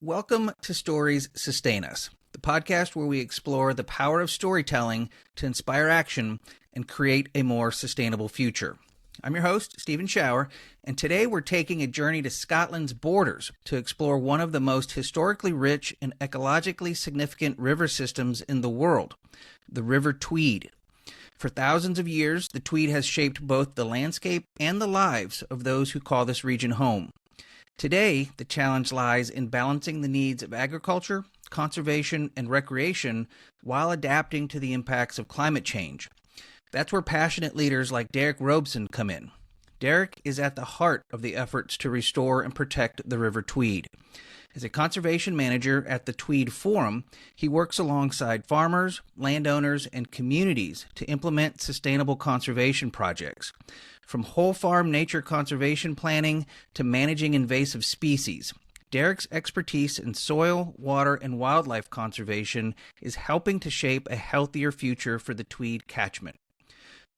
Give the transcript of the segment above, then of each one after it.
Welcome to Stories Sustain Us, the podcast where we explore the power of storytelling to inspire action and create a more sustainable future. I'm your host, Stephen Shower, and today we're taking a journey to Scotland's borders to explore one of the most historically rich and ecologically significant river systems in the world, the River Tweed. For thousands of years, the Tweed has shaped both the landscape and the lives of those who call this region home. Today, the challenge lies in balancing the needs of agriculture, conservation, and recreation while adapting to the impacts of climate change. That's where passionate leaders like Derek Robeson come in. Derek is at the heart of the efforts to restore and protect the River Tweed. As a conservation manager at the Tweed Forum, he works alongside farmers, landowners, and communities to implement sustainable conservation projects. From whole farm nature conservation planning to managing invasive species, Derek's expertise in soil, water, and wildlife conservation is helping to shape a healthier future for the Tweed catchment.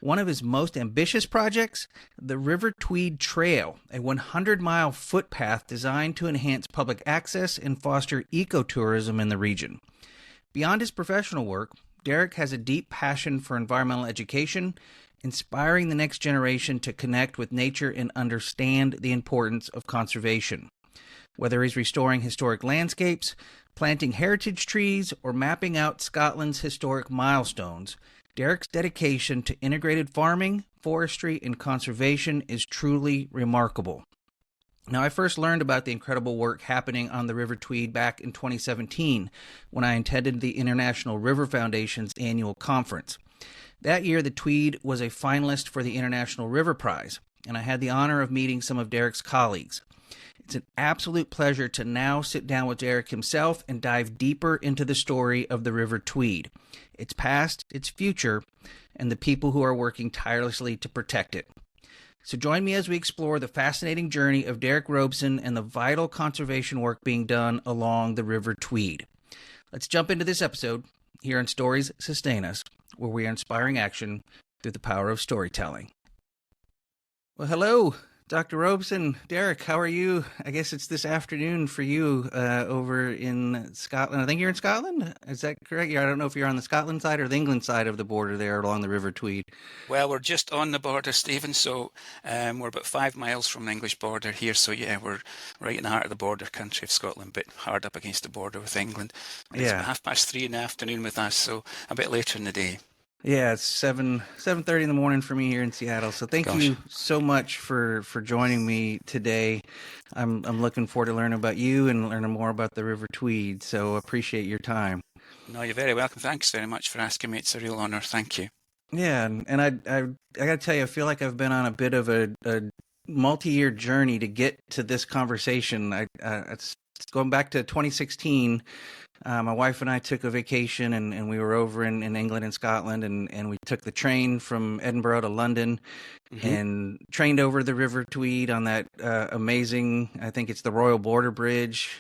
One of his most ambitious projects, the River Tweed Trail, a 100-mile footpath designed to enhance public access and foster ecotourism in the region. Beyond his professional work, Derek has a deep passion for environmental education, inspiring the next generation to connect with nature and understand the importance of conservation. Whether he's restoring historic landscapes, planting heritage trees, or mapping out Scotland's historic milestones, Derek's dedication to integrated farming, forestry, and conservation is truly remarkable. Now, I first learned about the incredible work happening on the River Tweed back in 2017 when I attended the International River Foundation's annual conference. That year, the Tweed was a finalist for the International River Prize, and I had the honor of meeting some of Derek's colleagues. It's an absolute pleasure to now sit down with Derek himself and dive deeper into the story of the River Tweed, its past, its future, and the people who are working tirelessly to protect it. So join me as we explore the fascinating journey of Derek Robeson and the vital conservation work being done along the River Tweed. Let's jump into this episode here on Stories Sustain Us, where we are inspiring action through the power of storytelling. Well, hello, Dr. Robeson. Derek, how are you? I guess it's this afternoon for you over in Scotland. I think you're in Scotland. Is that correct? I don't know if you're on the Scotland side or the England side of the border there along the River Tweed. Well, we're just on the border, Stephen, so we're about 5 miles from the English border here. So, yeah, we're right in the heart of the border country of Scotland, but hard up against the border with England. It's about 3:30 in the afternoon with us, so a bit later in the day. Yeah, it's 7:30 in the morning for me here in Seattle. So thank you so much for joining me today. I'm looking forward to learning about you and learning more about the River Tweed. So appreciate your time. No, you're very welcome. Thanks very much for asking me. It's a real honor. Thank you. Yeah, and I got to tell you, I feel like I've been on a bit of a multi-year journey to get to this conversation. It's going back to 2016. My wife and I took a vacation and we were over in England and Scotland and we took the train from Edinburgh to London and trained over the River Tweed on that amazing, I think it's the Royal Border Bridge.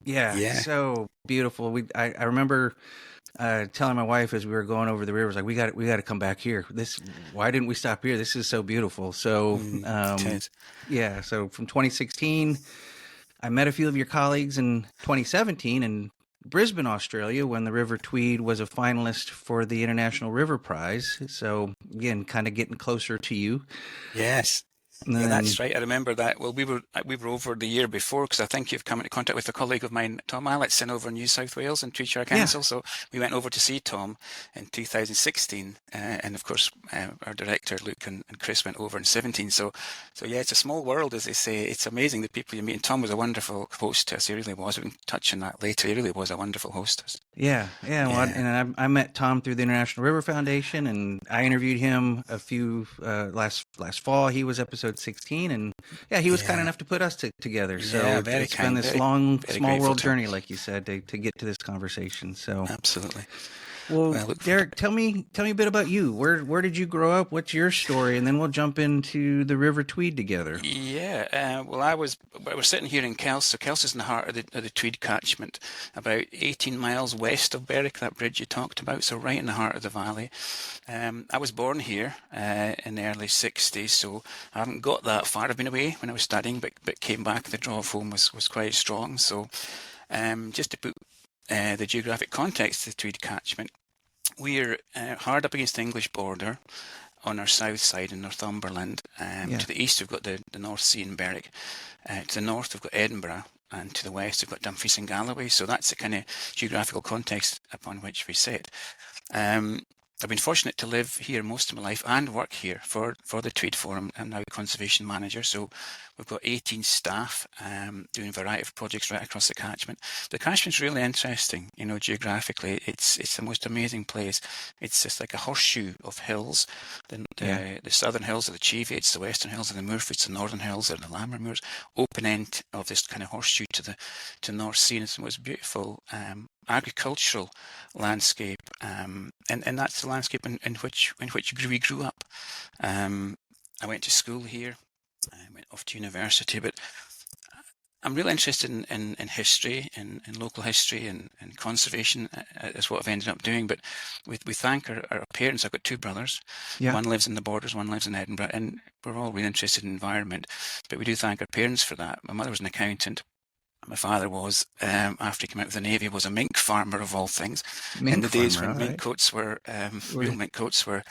Yeah, so beautiful. I remember telling my wife as we were going over the rivers, like we got to come back here. Why didn't we stop here? This is so beautiful. So yeah, so from 2016. I met a few of your colleagues in 2017 in Brisbane, Australia, when the River Tweed was a finalist for the International River Prize. So, again, kind of getting closer to you. Yes. Yeah, that's right. I remember that. Well, we were over the year before because I think you've come into contact with a colleague of mine, Tom Allison, over in New South Wales in Tweedshire Council. Yeah. So we went over to see Tom in 2016, and of course our director Luke and Chris went over in 17. So yeah, it's a small world, as they say. It's amazing the people you meet. And Tom was a wonderful host to us. He really was. We can touch on that later. He really was a wonderful host. Yeah. Well, and I met Tom through the International River Foundation, and I interviewed him a few last fall. He was episode 16, and he was kind enough to put us together. So it's been this long, small world journey, like you said, to get to this conversation. So absolutely. Well, Well, Derek, tell me a bit about you. Where did you grow up? What's your story? And then we'll jump into the River Tweed together. yeah, well, I was sitting here in Kells. So Kells is in the heart of the Tweed catchment, about 18 miles west of Berwick, that bridge you talked about. So right in the heart of the valley. I was born here in the early 60s, so I haven't got that far. I've been away when I was studying, but came back. The draw of home was quite strong. So just to put the geographic context of the Tweed catchment, we're hard up against the English border on our south side in Northumberland. To the east, we've got the North Sea in Berwick. To the north, we've got Edinburgh. And to the west, we've got Dumfries and Galloway. So that's the kind of geographical context upon which we sit. I've been fortunate to live here most of my life and work here for the Tweed Forum. I'm now conservation manager, so we've got 18 staff doing a variety of projects right across the catchment. The catchment's really interesting, geographically. It's the most amazing place. It's just like a horseshoe of hills. The southern hills are the Cheviates, the western hills are the Moorfields, the northern hills are the Lammermoors. Open end of this kind of horseshoe to the North Sea, and it's the most beautiful agricultural landscape, and that's the landscape in which we grew up. I went to school here. I went off to university, but I'm really interested in history, in local history and conservation is what I've ended up doing. But we thank our parents. I've got two brothers. Yeah. One lives in the Borders, one lives in Edinburgh, and we're all really interested in environment. But we do thank our parents for that. My mother was an accountant. My father was, after he came out of the Navy, was a mink farmer of all things. In the days when mink coats were, real mink coats were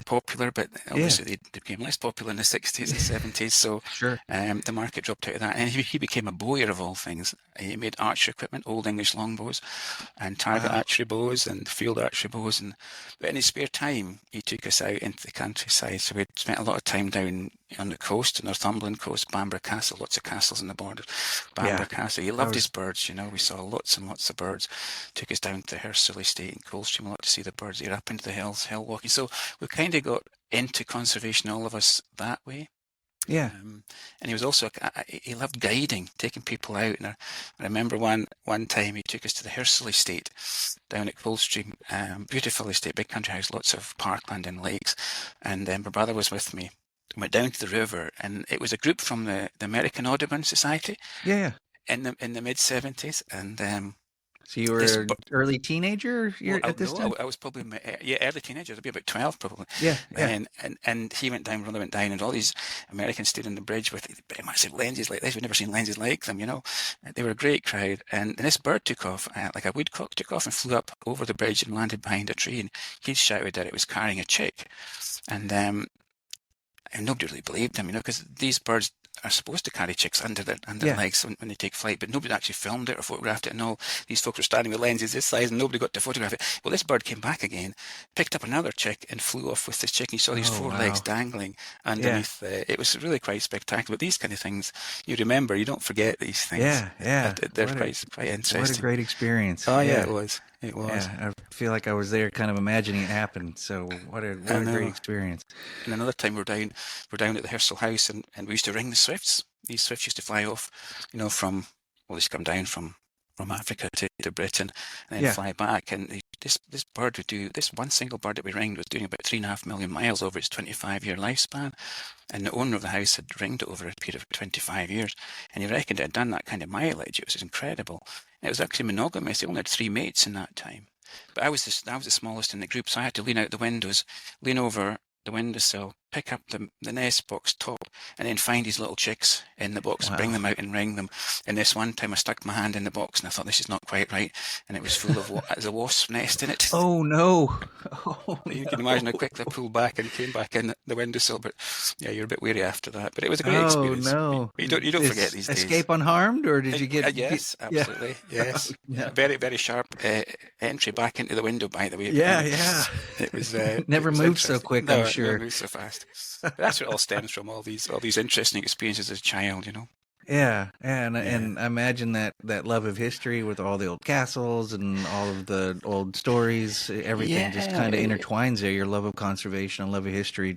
popular, but obviously they became less popular in the 60s and 70s. So the market dropped out of that. And he became a bowyer of all things. He made archery equipment, Old English longbows, and target archery bows and field archery bows. But in his spare time, he took us out into the countryside. So we spent a lot of time down on the coast, Northumberland coast, Bamburgh Castle, lots of castles in the border. Bamburgh Castle. He loved his birds, we saw lots and lots of birds. Took us down to the Hirsal estate in Coldstream a lot to see the birds. You're up into the hills, hill walking. So we kind of got into conservation, all of us, that way. Yeah. And he was also, he loved guiding, taking people out. And I remember one time he took us to the Hirsal estate down at Coldstream. Beautiful estate, big country house, lots of parkland and lakes. And my brother was with me. Went down to the river, and it was a group from the American Audubon Society. Yeah. In the mid-70s, and so you were an early teenager at this time? I was probably early teenager. I'd be about 12 probably. Yeah. And he went down, brother went down, and all these Americans stood on the bridge with massive lenses like this. We'd never seen lenses like them, They were a great crowd, and this bird took off, like a woodcock took off and flew up over the bridge and landed behind a tree. And he shouted that it was carrying a chick, and nobody really believed him, because these birds are supposed to carry chicks under their legs when they take flight, but nobody actually filmed it or photographed it, and all these folks were standing with lenses this size and nobody got to photograph it. Well, this bird came back again, picked up another chick and flew off with this chick, and you saw these four legs dangling underneath. It was really quite spectacular. But these kind of things you remember, you don't forget these things. They're quite interesting. What a great experience. Oh yeah, it was. It was. Yeah, I feel like I was there kind of imagining it happen. So what a great experience. And another time we're down at the Hirsal house, and we used to ring the swifts. These swifts used to fly off, they used to come down from Africa to Britain and then fly back. And this bird would do, this one single bird that we ringed was doing about 3.5 million miles over its 25-year lifespan. And the owner of the house had ringed it over a period of 25 years. And he reckoned it had done that kind of mileage. It was incredible. And it was actually monogamous. They only had 3 mates in that time. But I was the smallest in the group, so I had to lean out the windows, lean over the windowsill, pick up the nest box top, and then find these little chicks in the box and bring them out and ring them. And this one time I stuck my hand in the box and I thought, this is not quite right. And it was full of there's a wasp nest in it. Oh no. You can imagine how quickly I pulled back and came back in the windowsill. But yeah, you're a bit wary after that. But it was a great experience. Oh no. You don't forget these days. Escape unharmed, or did you get... Yes, absolutely. Yeah. Yes. Very, very sharp entry back into the window, by the way. Yeah. It was... Never moved so quick, I'm sure. Never moved so fast. But that's where it all stems from, all these interesting experiences as a child, Yeah, and I imagine that love of history with all the old castles and all of the old stories, everything just kind of intertwines there. Your love of conservation and love of history,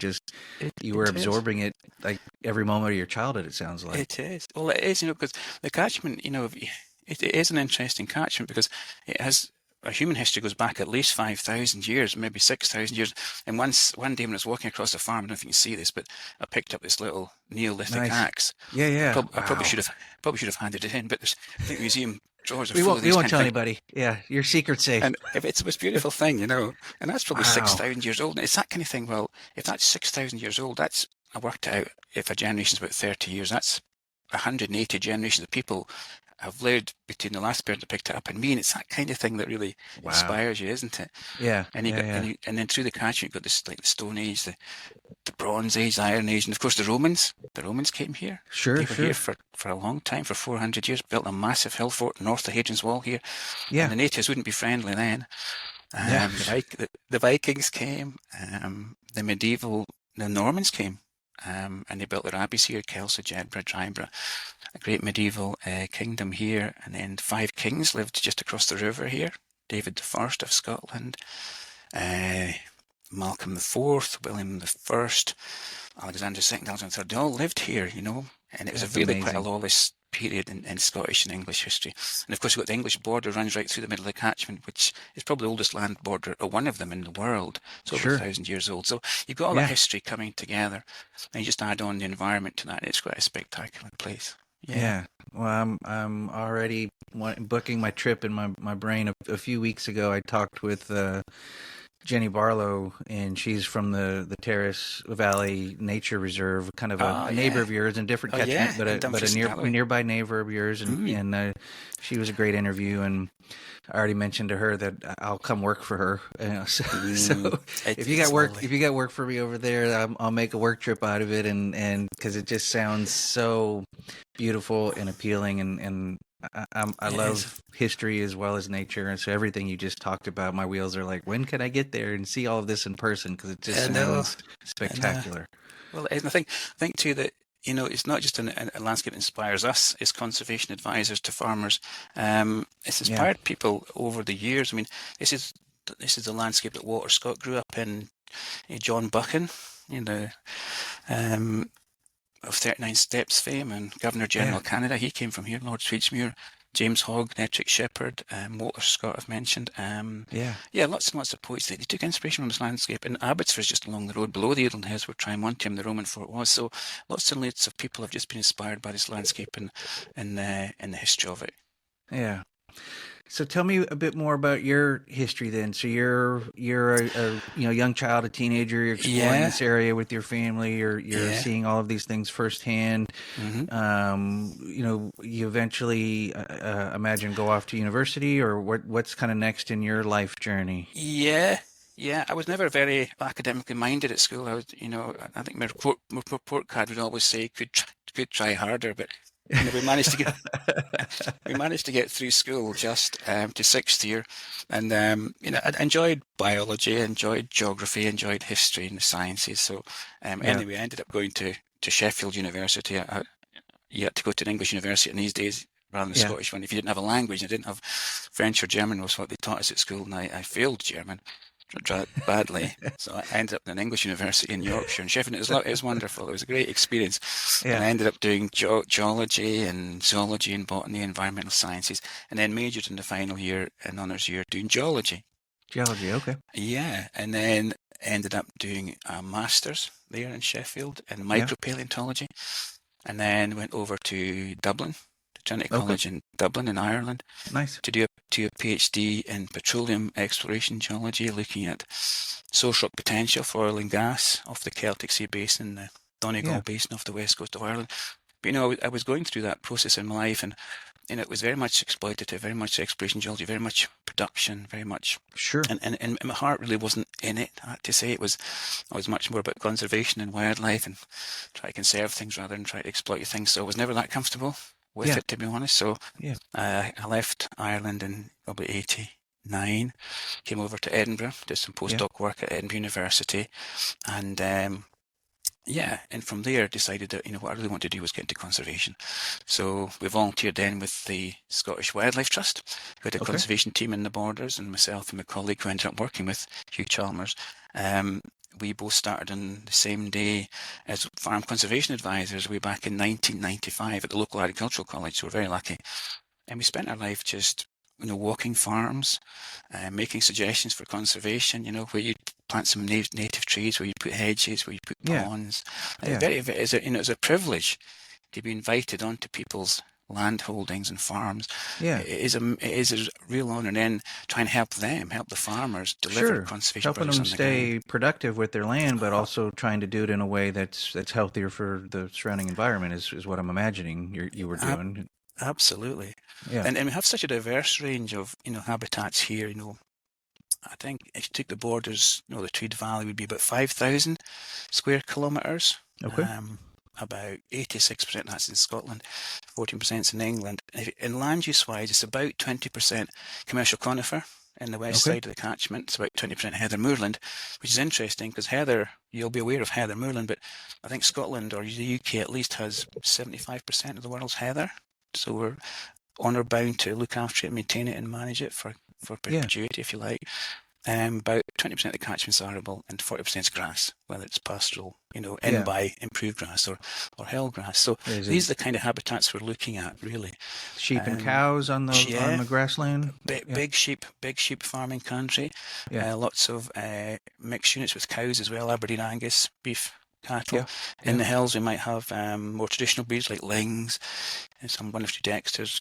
you were absorbing it like every moment of your childhood, it sounds like. It is. Well, it is, because the catchment, it is an interesting catchment because it has our human history goes back at least 5,000 years, maybe 6,000 years. And one day when I was walking across the farm, I don't know if you can see this, but I picked up this little Neolithic Nice. axe. Yeah, yeah. I probably Wow. should have handed it in, but I think museum drawers are We full won't of we these won't kind of tell things. anybody. Yeah, your secret's safe. And if it's the most beautiful thing, you know, and that's probably Wow. 6,000 years old. And it's that kind of thing. Well, if that's 6,000 years old, I worked it out. If a generation's about 30 years, that's 180 generations of people have lived between the last person that picked it up and me. And it's that kind of thing that really Wow. inspires you, isn't it? Yeah. And you Yeah, got, yeah. and then through the catchment, you've got this like the Stone Age, the Bronze Age, the Iron Age, and of course the Romans. The Romans came here. Sure, They were sure. here for a long time, for 400 years, built a massive hill fort north of Hadrian's Wall here. Yeah. And the natives wouldn't be friendly then. Yeah. The Vikings came, the Normans came, and they built their abbeys here, Kelso, Jedburgh, Dryburgh, a great medieval kingdom here. And then 5 kings lived just across the river here. David the First of Scotland, Malcolm the Fourth, William the First, Alexander the Second, Alexander the Third. They all lived here, you know, and it was That's a really amazing. quite a lawless period in Scottish and English history. And of course, you've got the English border runs right through the middle of the catchment, which is probably the oldest land border, or one of them in the world. It's over Sure. 1,000 years old. So you've got all Yeah. that history coming together, and you just add on the environment to that, and it's quite a spectacular place. Yeah. Well, I'm already booking my trip in my brain. A few weeks ago, I talked with Jenny Barlow, and she's from the Terrace Valley Nature Reserve, kind of a neighbor of yours in different catchment, but a nearby neighbor of yours, and she was a great interview. And I already mentioned to her that I'll come work for her. So if you got work for me over there, I'll make a work trip out of it, and because it just sounds so beautiful and appealing, and I love history as well as nature, and so everything you just talked about, my wheels are like, when can I get there and see all of this in person? Because it just sounds spectacular. Well, and I think too that, you know, it's not just a landscape that inspires us as conservation advisors to farmers. It's inspired people over the years. I mean, this is the landscape that Walter Scott grew up in. John Buchan, you know, of 39 Steps fame and Governor General of Canada, he came from here. Lord Sweetsmuir, James Hogg, Ettrick Shepherd, Walter Scott I've mentioned. Lots and lots of poets. They took inspiration from this landscape. And Abbotsford is just along the road below the Eildon Hills where Trimontium, the Roman fort, was. So lots and lots of people have just been inspired by this landscape and the history of it. Yeah. So tell me a bit more about your history then. So you're a young child, a teenager. You're exploring this area with your family. You're seeing all of these things firsthand. Mm-hmm. You eventually imagine go off to university, or what's kind of next in your life journey? Yeah, I was never very academically minded at school. I was, I think my report card would always say could try harder, but we managed to get through school just to 6th year, and I enjoyed biology, enjoyed geography, enjoyed history and the sciences. So anyway, I ended up going to Sheffield University. You had to go to an English university in these days rather than a Scottish one if you didn't have a language. I didn't have French or German was what they taught us at school, and I failed German badly. So I ended up in an English university in Yorkshire and Sheffield. It was wonderful. It was a great experience. Yeah. And I ended up doing geology and zoology and botany, environmental sciences, and then majored in the final year and honours year doing geology. Geology, okay. Yeah, and then ended up doing a master's there in Sheffield in micropaleontology, and then went over to Dublin, to Trinity College in Dublin in Ireland. Nice. To do a PhD in petroleum exploration geology, looking at source rock potential for oil and gas off the Celtic Sea Basin, the Donegal Basin off the west coast of Ireland. But I was going through that process in my life, and it was very much exploitative, very much exploration geology, very much production, very much. Sure. And my heart really wasn't in it. I had to say I was much more about conservation and wildlife and try to conserve things rather than try to exploit things. So I was never that comfortable with it, to be honest. So I left Ireland in probably 89, came over to Edinburgh, did some postdoc work at Edinburgh University, and and from there decided that what I really wanted to do was get into conservation. So we volunteered then with the Scottish Wildlife Trust, who had a conservation team in the Borders, and myself and my colleague who ended up working with, Hugh Chalmers. We both started on the same day as farm conservation advisors way back in 1995 at the local agricultural college, so we're very lucky. And we spent our life just walking farms, making suggestions for conservation, where you plant some native trees, where you put hedges, where you put ponds. It's a privilege to be invited onto people's land holdings and farms. It is a real honor. And then try and help the farmers deliver conservation helping projects them on the stay ground. productive with their land, but also trying to do it in a way that's healthier for the surrounding environment is what I'm imagining you were doing. Absolutely. And we have such a diverse range of habitats here. I think if you took the borders, the Tweed Valley would be about 5,000 square kilometres. Okay. About 86% that's in Scotland, 14% is in England. In land use wise, it's about 20% commercial conifer in the west side of the catchment. It's about 20% heather moorland, which is interesting because heather, you'll be aware of heather moorland, but I think Scotland or the UK at least has 75% of the world's heather. So we're honour bound to look after it, maintain it, and manage it for perpetuity, if you like. About 20% of the catchment's arable and 40% is grass, whether it's pastoral, by improved grass or hill grass. So these are the kind of habitats we're looking at, really. Sheep and cows on the grassland. Big sheep farming country. Lots of mixed units with cows as well, Aberdeen Angus, beef, cattle. In the hills, we might have more traditional breeds like Lings, and some one or two Dexters,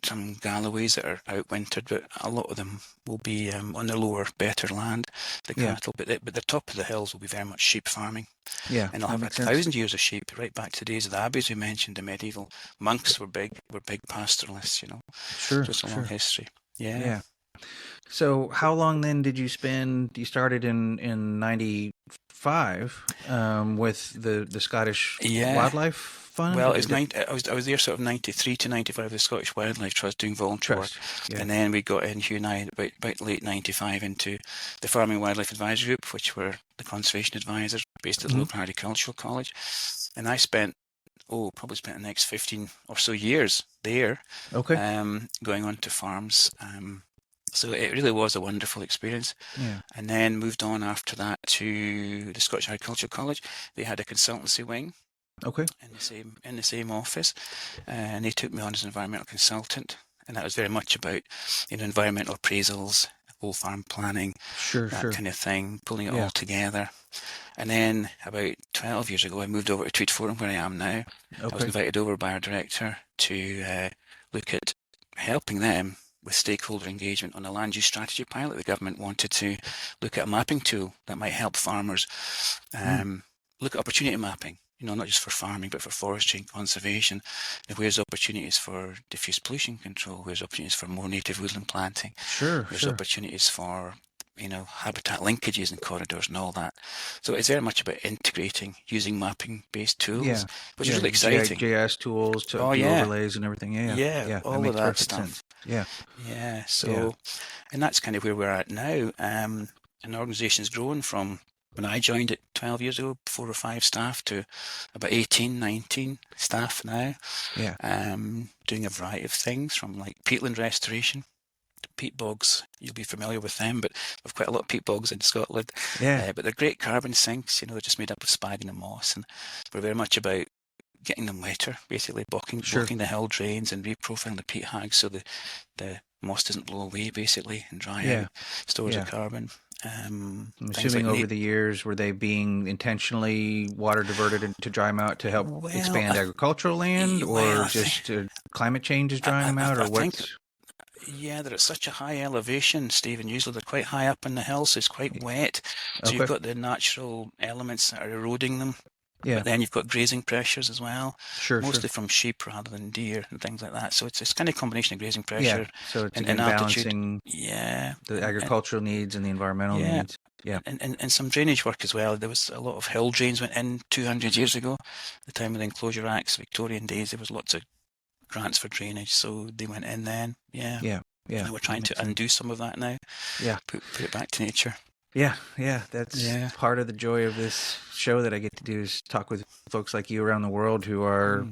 some Galloways that are outwintered, but a lot of them will be on the lower, better land, the cattle. But the top of the hills will be very much sheep farming. And they'll have 1,000 years of sheep, right back to the days of the abbeys we mentioned, the medieval monks were big pastoralists, Sure. So it's a long history. Yeah. So how long then did you spend? You started in 95 with the Scottish Wildlife Fund. Well, I was there sort of 93 to 95. The Scottish Wildlife Trust doing volunteer work, and then we got in Hugh and I about late 95 into the Farming Wildlife Advisory Group, which were the conservation advisors based at the local horticultural college, and I probably spent the next 15 or so years there. Going on to farms. So it really was a wonderful experience. And then moved on after that to the Scottish Agricultural College. They had a consultancy wing. In the same office, and they took me on as an environmental consultant, and that was very much about environmental appraisals, whole farm planning, that kind of thing, pulling it all together. And then about 12 years ago, I moved over to Tweed Forum, where I am now. I was invited over by our director to look at helping them with stakeholder engagement on a land use strategy pilot. The government wanted to look at a mapping tool that might help farmers look at opportunity mapping, not just for farming, but for forestry and conservation. And where's opportunities for diffuse pollution control? Where's opportunities for more native woodland planting? Where's opportunities for, habitat linkages and corridors and all that. So it's very much about integrating, using mapping-based tools, which is really exciting. GIS tools, to overlays and everything. All of that stuff. Sense. So, and that's kind of where we're at now. An organization's grown from, when I joined it 12 years ago, 4 or 5 staff to about 18, 19 staff now. Doing a variety of things from like peatland restoration to peat bogs. You'll be familiar with them, but we've quite a lot of peat bogs in Scotland. But they're great carbon sinks, they're just made up of spadine and moss, and we're very much about getting them wetter, basically blocking the hill drains and reprofiling the peat hags so the moss doesn't blow away, basically, and dry out, stores of carbon. I'm assuming over the years, were they being intentionally water diverted to dry them out to help expand agricultural land, or just climate change is drying them out, or what? They're at such a high elevation, Stephen. Usually they're quite high up in the hills, so it's quite wet. So you've got the natural elements that are eroding them. But then you've got grazing pressures as well, mostly from sheep rather than deer and things like that. So it's kind of a combination of grazing pressure so it's and balancing the agricultural needs and the environmental needs. And some drainage work as well. There was a lot of hill drains went in 200 years ago, the time of the Enclosure Acts, Victorian days. There was lots of grants for drainage, so they went in then. And we're trying to undo some of that now. Put it back to nature. That's part of the joy of this show that I get to do, is talk with folks like you around the world who are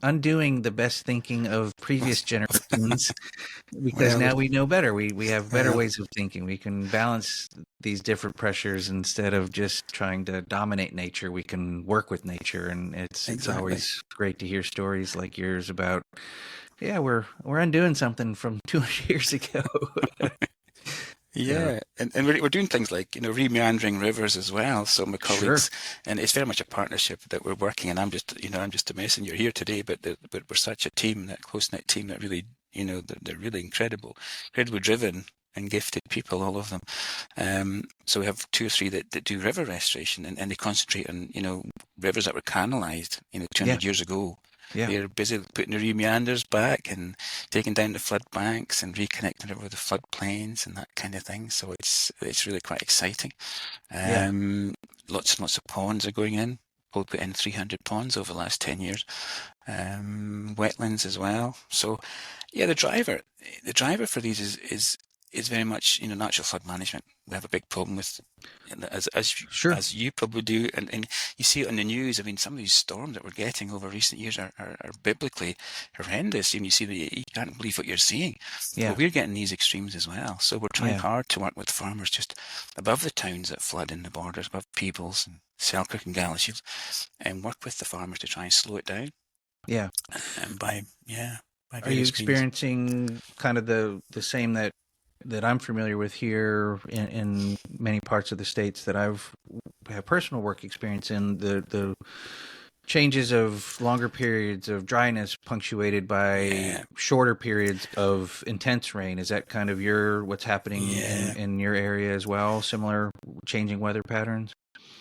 undoing the best thinking of previous generations, because now we know better. We have better ways of thinking. We can balance these different pressures instead of just trying to dominate nature. We can work with nature, and it's always great to hear stories like yours about yeah, we're undoing something from 200 years ago. So, Yeah, and we're doing things like, remeandering rivers as well. So my sure. colleagues, and it's very much a partnership that we're working, and I'm just a messenger here today, but we're such a team, that close-knit team that really, they're really incredibly driven and gifted people, all of them. So we have two or three that do river restoration, and they concentrate on, rivers that were canalized, Yeah. 200 years ago. Yeah. They're busy putting the meanders back and taking down the flood banks and reconnecting it with the floodplains and that kind of thing. So it's really quite exciting. Yeah. Lots and lots of ponds are going in. We'll put in 300 ponds over the last 10 years. Wetlands as well. So yeah, the driver for these is very much, natural flood management. We have a big problem with, Sure. as you probably do, and you see it on the news. I mean, some of these storms that we're getting over recent years are biblically horrendous. And you see that you can't believe what you're seeing. Yeah. But we're getting these extremes as well. So we're trying Yeah. hard to work with farmers just above the towns that flood in the borders, above Peebles and Selkirk and Galashiels, and work with the farmers to try and slow it down. Yeah. And by Are you various means. experiencing kind of the same that I'm familiar with here in many parts of the states that I've had personal work experience in, the changes of longer periods of dryness punctuated by shorter periods of intense rain? Is that kind of what's happening in your area as well? Similar changing weather patterns?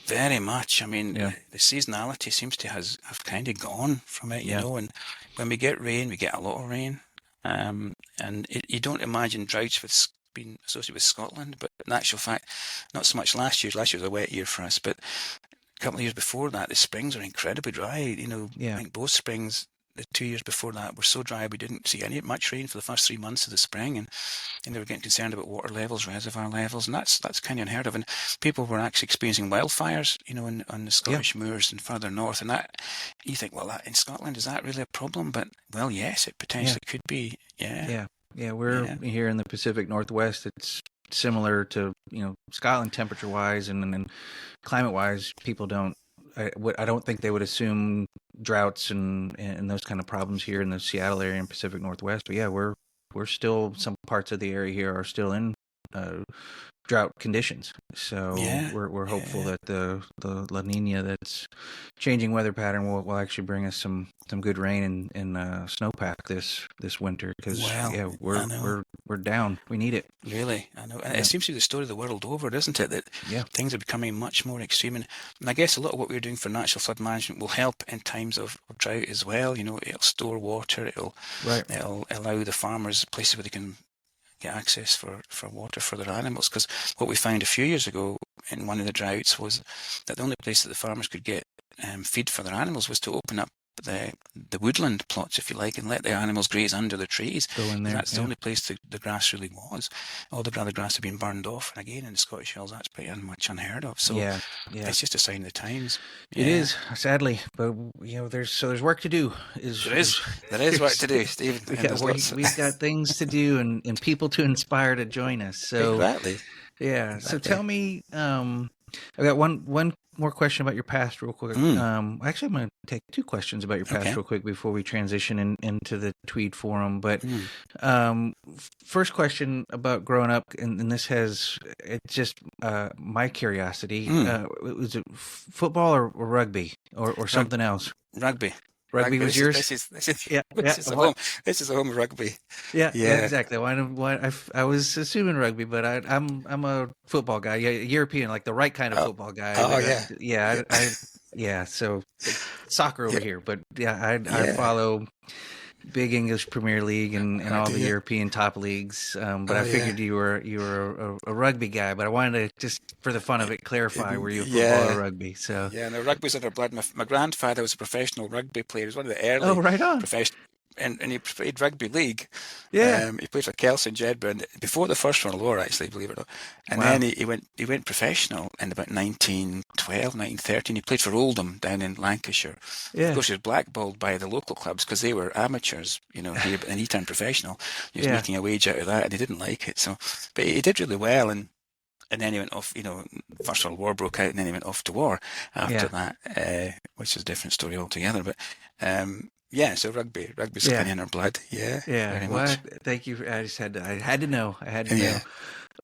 Very much. I mean, the seasonality seems to have kind of gone from it, and when we get rain, we get a lot of rain. And you don't imagine droughts being associated with Scotland, but in actual fact, not so much last year. Last year was a wet year for us, but a couple of years before that, the springs are incredibly dry. I think both springs, the 2 years before that, were so dry we didn't see much rain for the first 3 months of the spring, and they were getting concerned about water levels, reservoir levels, and that's kind of unheard of. And people were actually experiencing wildfires, on the Scottish moors and further north. And that, you think, well, in Scotland, is that really a problem? But well, yes, it potentially could be. Yeah, we're here in the Pacific Northwest. It's similar to Scotland temperature wise and climate wise. People don't. I don't think they would assume droughts and those kind of problems here in the Seattle area and Pacific Northwest. But yeah, we're still, some parts of the area here are still in drought conditions. So we're hopeful that the La Nina, that's changing weather pattern, will actually bring us some good rain and snowpack this winter, because we're down. We need it. Really, I know. And it seems to be the story of the world over, doesn't it? That things are becoming much more extreme. And I guess a lot of what we're doing for natural flood management will help in times of drought as well. It'll store water. It'll allow the farmers places where they can get access for water for their animals. Because what we found a few years ago in one of the droughts was that the only place that the farmers could get feed for their animals was to open up the woodland plots, if you like, and let the animals graze under the trees. Go in there. That's the only place the grass really was. All the other grass had been burned off, and again in the Scottish Hills, that's pretty much unheard of. So it's just a sign of the times. It is, sadly, but there's work to do. There is work to do, Stephen. We've got things to do and people to inspire to join us. So exactly. Yeah. Exactly. So tell me, I've got one more question about your past real quick. Actually, I'm going to take two questions about your past real quick before we transition into the Tweed Forum. But first question about growing up, and it's just my curiosity. Was it football or rugby or something else? Rugby. Rugby was yours. This is a home of rugby. Yeah, exactly. I was assuming rugby, but I'm a football guy. Yeah, European, like the right kind of football guy. So soccer over here, but I follow big English Premier League and all the European top leagues. But I figured you were a rugby guy. But I wanted to, just for the fun of it, clarify, were you a football or rugby? So no, rugby's in our blood. My grandfather was a professional rugby player. He was one of the early professional. And he played rugby league. Yeah. He played for Kelsey and Jedburgh, and before the First World War, actually, believe it or not. And then he went professional in about 1912, 1913. He played for Oldham down in Lancashire. Yeah. Of course, he was blackballed by the local clubs because they were amateurs, and he turned professional. He was making a wage out of that, and he didn't like it. So, but he did really well, and then he went off, First World War broke out, and then he went off to war after that, which is a different story altogether. But Yeah, so rugby's Yeah. kind of in our blood. Yeah, Yeah. very Well, much. thank you. I had to know. I had to know. Yeah.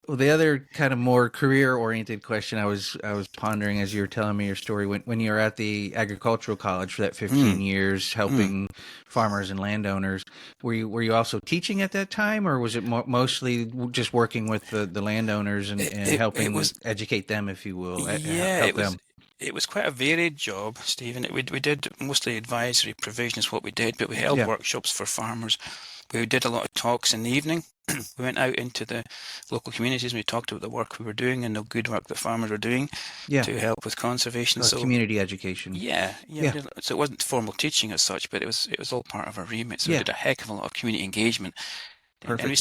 Well, the other kind of more career-oriented question I was pondering as you were telling me your story when you were at the agricultural college for that 15 Mm, years mm. helping farmers and landowners, were you also teaching at that time, or was it mostly just working with the landowners and It helping was, educate them, if you will, yeah, help them? it was quite a varied job, Stephen. We did mostly advisory provision is what we did, but we held Yeah. workshops for farmers. We did a lot of talks in the evening. We went out into the local communities and we talked about the work we were doing and the good work that farmers were doing Yeah. to help with conservation. So Community education. yeah, we Yeah. did. So it wasn't formal teaching as such, but it was all part of our remit. So we Yeah. did a heck of a lot of community engagement, and we Perfect.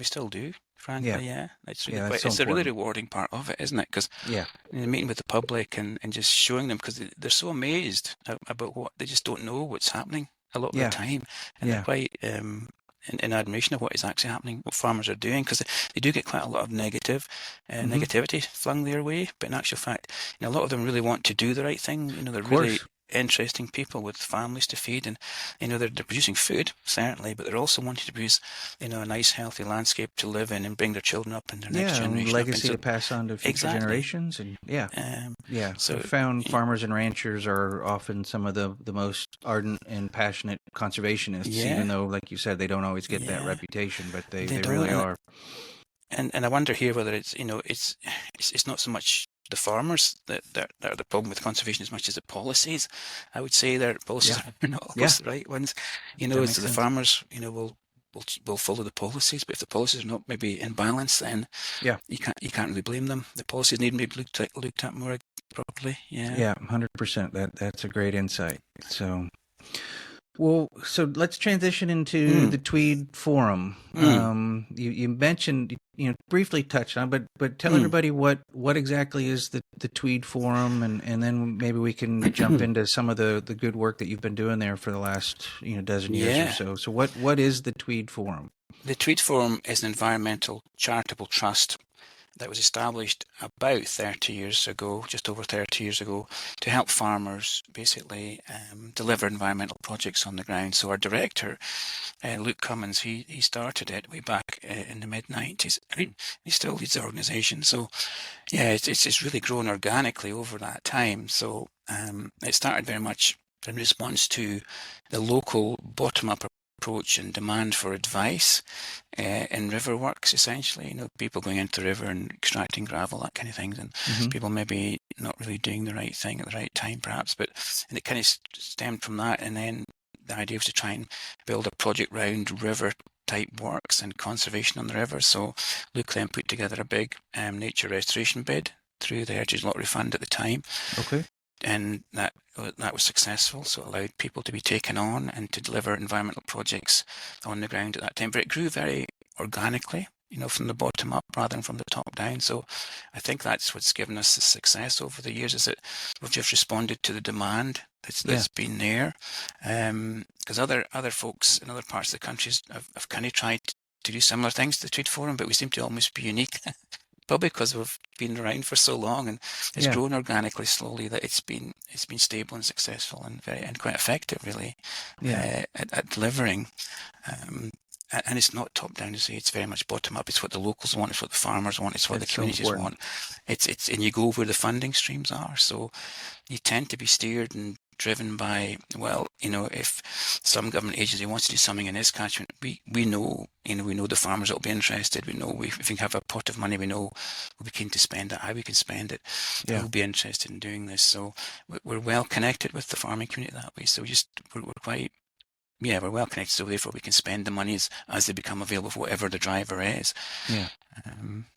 still do. Yeah. Frankly, yeah, it's really Yeah. That's quite. so It's a really important. rewarding part of it, isn't it? Because Yeah. meeting with the public and just showing them because they're so amazed about what they just don't know what's happening a lot of the Yeah. time, and they're Yeah. quite in admiration of what is actually happening, what farmers are doing, because they do get quite a lot of Hmm. negativity flung their way. But in actual fact, a lot of them really want to do the right thing. They're Of really course. interesting people with families to feed, and they're producing food certainly, but they're also wanting to produce a nice healthy landscape to live in and bring their children up and their next Yeah, and generation up. And legacy so to pass on to future exactly, generations, and yeah, um, yeah. so I've found y- farmers and ranchers are often some of the most ardent and passionate conservationists, even yeah, though, like you said, they don't always get that yeah, reputation, but they, they they don't. really are. And I wonder here whether it's not so much the farmers that are the problem with conservation as much as the policies. I would say their policies Yeah, are not yeah, always the right ones. that It's makes the sense. farmers, will follow the policies, but if the policies are not maybe in balance, then Yeah, you can't really blame them. The policies need to be looked at more properly. Yeah. yeah, 100%. That's a great insight. So. Well, so let's transition into Mm, the Tweed Forum. mm, You mentioned, briefly touched on, but tell mm. everybody what exactly is the Tweed Forum, and then maybe we can jump into some of the good work that you've been doing there for the last dozen years or Yeah. so. So what is the Tweed Forum? The Tweed Forum is an environmental charitable trust that was established about 30 years ago, just over 30 years ago, to help farmers basically deliver environmental projects on the ground. So our director, Luke Cummins, he started it way back in the mid-90s. He still leads the organisation. So yeah, it's really grown organically over that time. So it started very much in response to the local bottom-up approach and demand for advice in river works, essentially. People going into the river and extracting gravel, that kind of things, and Hmm. people maybe not really doing the right thing at the right time, perhaps. And it kind of stemmed from that, and then the idea was to try and build a project round river type works and conservation on the river. So Luke then put together a big nature restoration bid through the Heritage Lottery Fund at the time, Okay. and that was successful. So it allowed people to be taken on and to deliver environmental projects on the ground at that time. But it grew very organically, from the bottom up rather than from the top down. So I think that's what's given us the success over the years, is that we've just responded to the demand that's been there. Because other folks in other parts of the country have kind of tried to do similar things to the Tweed Forum, but we seem to almost be unique. Probably because we've been around for so long and it's Yeah. grown organically slowly, that it's been stable and successful and quite effective, really, Yeah. at delivering. Um, and it's not top down to say, it's very much bottom up. It's what the locals want, it's what the farmers want, it's what the That's so communities important. want. And you go where the funding streams are. So you tend to be steered and driven by, well, if some government agency wants to do something in this catchment, we know the farmers that will be interested. We know if we have a pot of money, we know we'll be keen to spend it, how we can spend it, Yeah. who'll be interested in doing this. So we're well connected with the farming community that way. So we're quite, yeah, we're well connected. So therefore we can spend the monies as they become available for whatever the driver is. Yeah.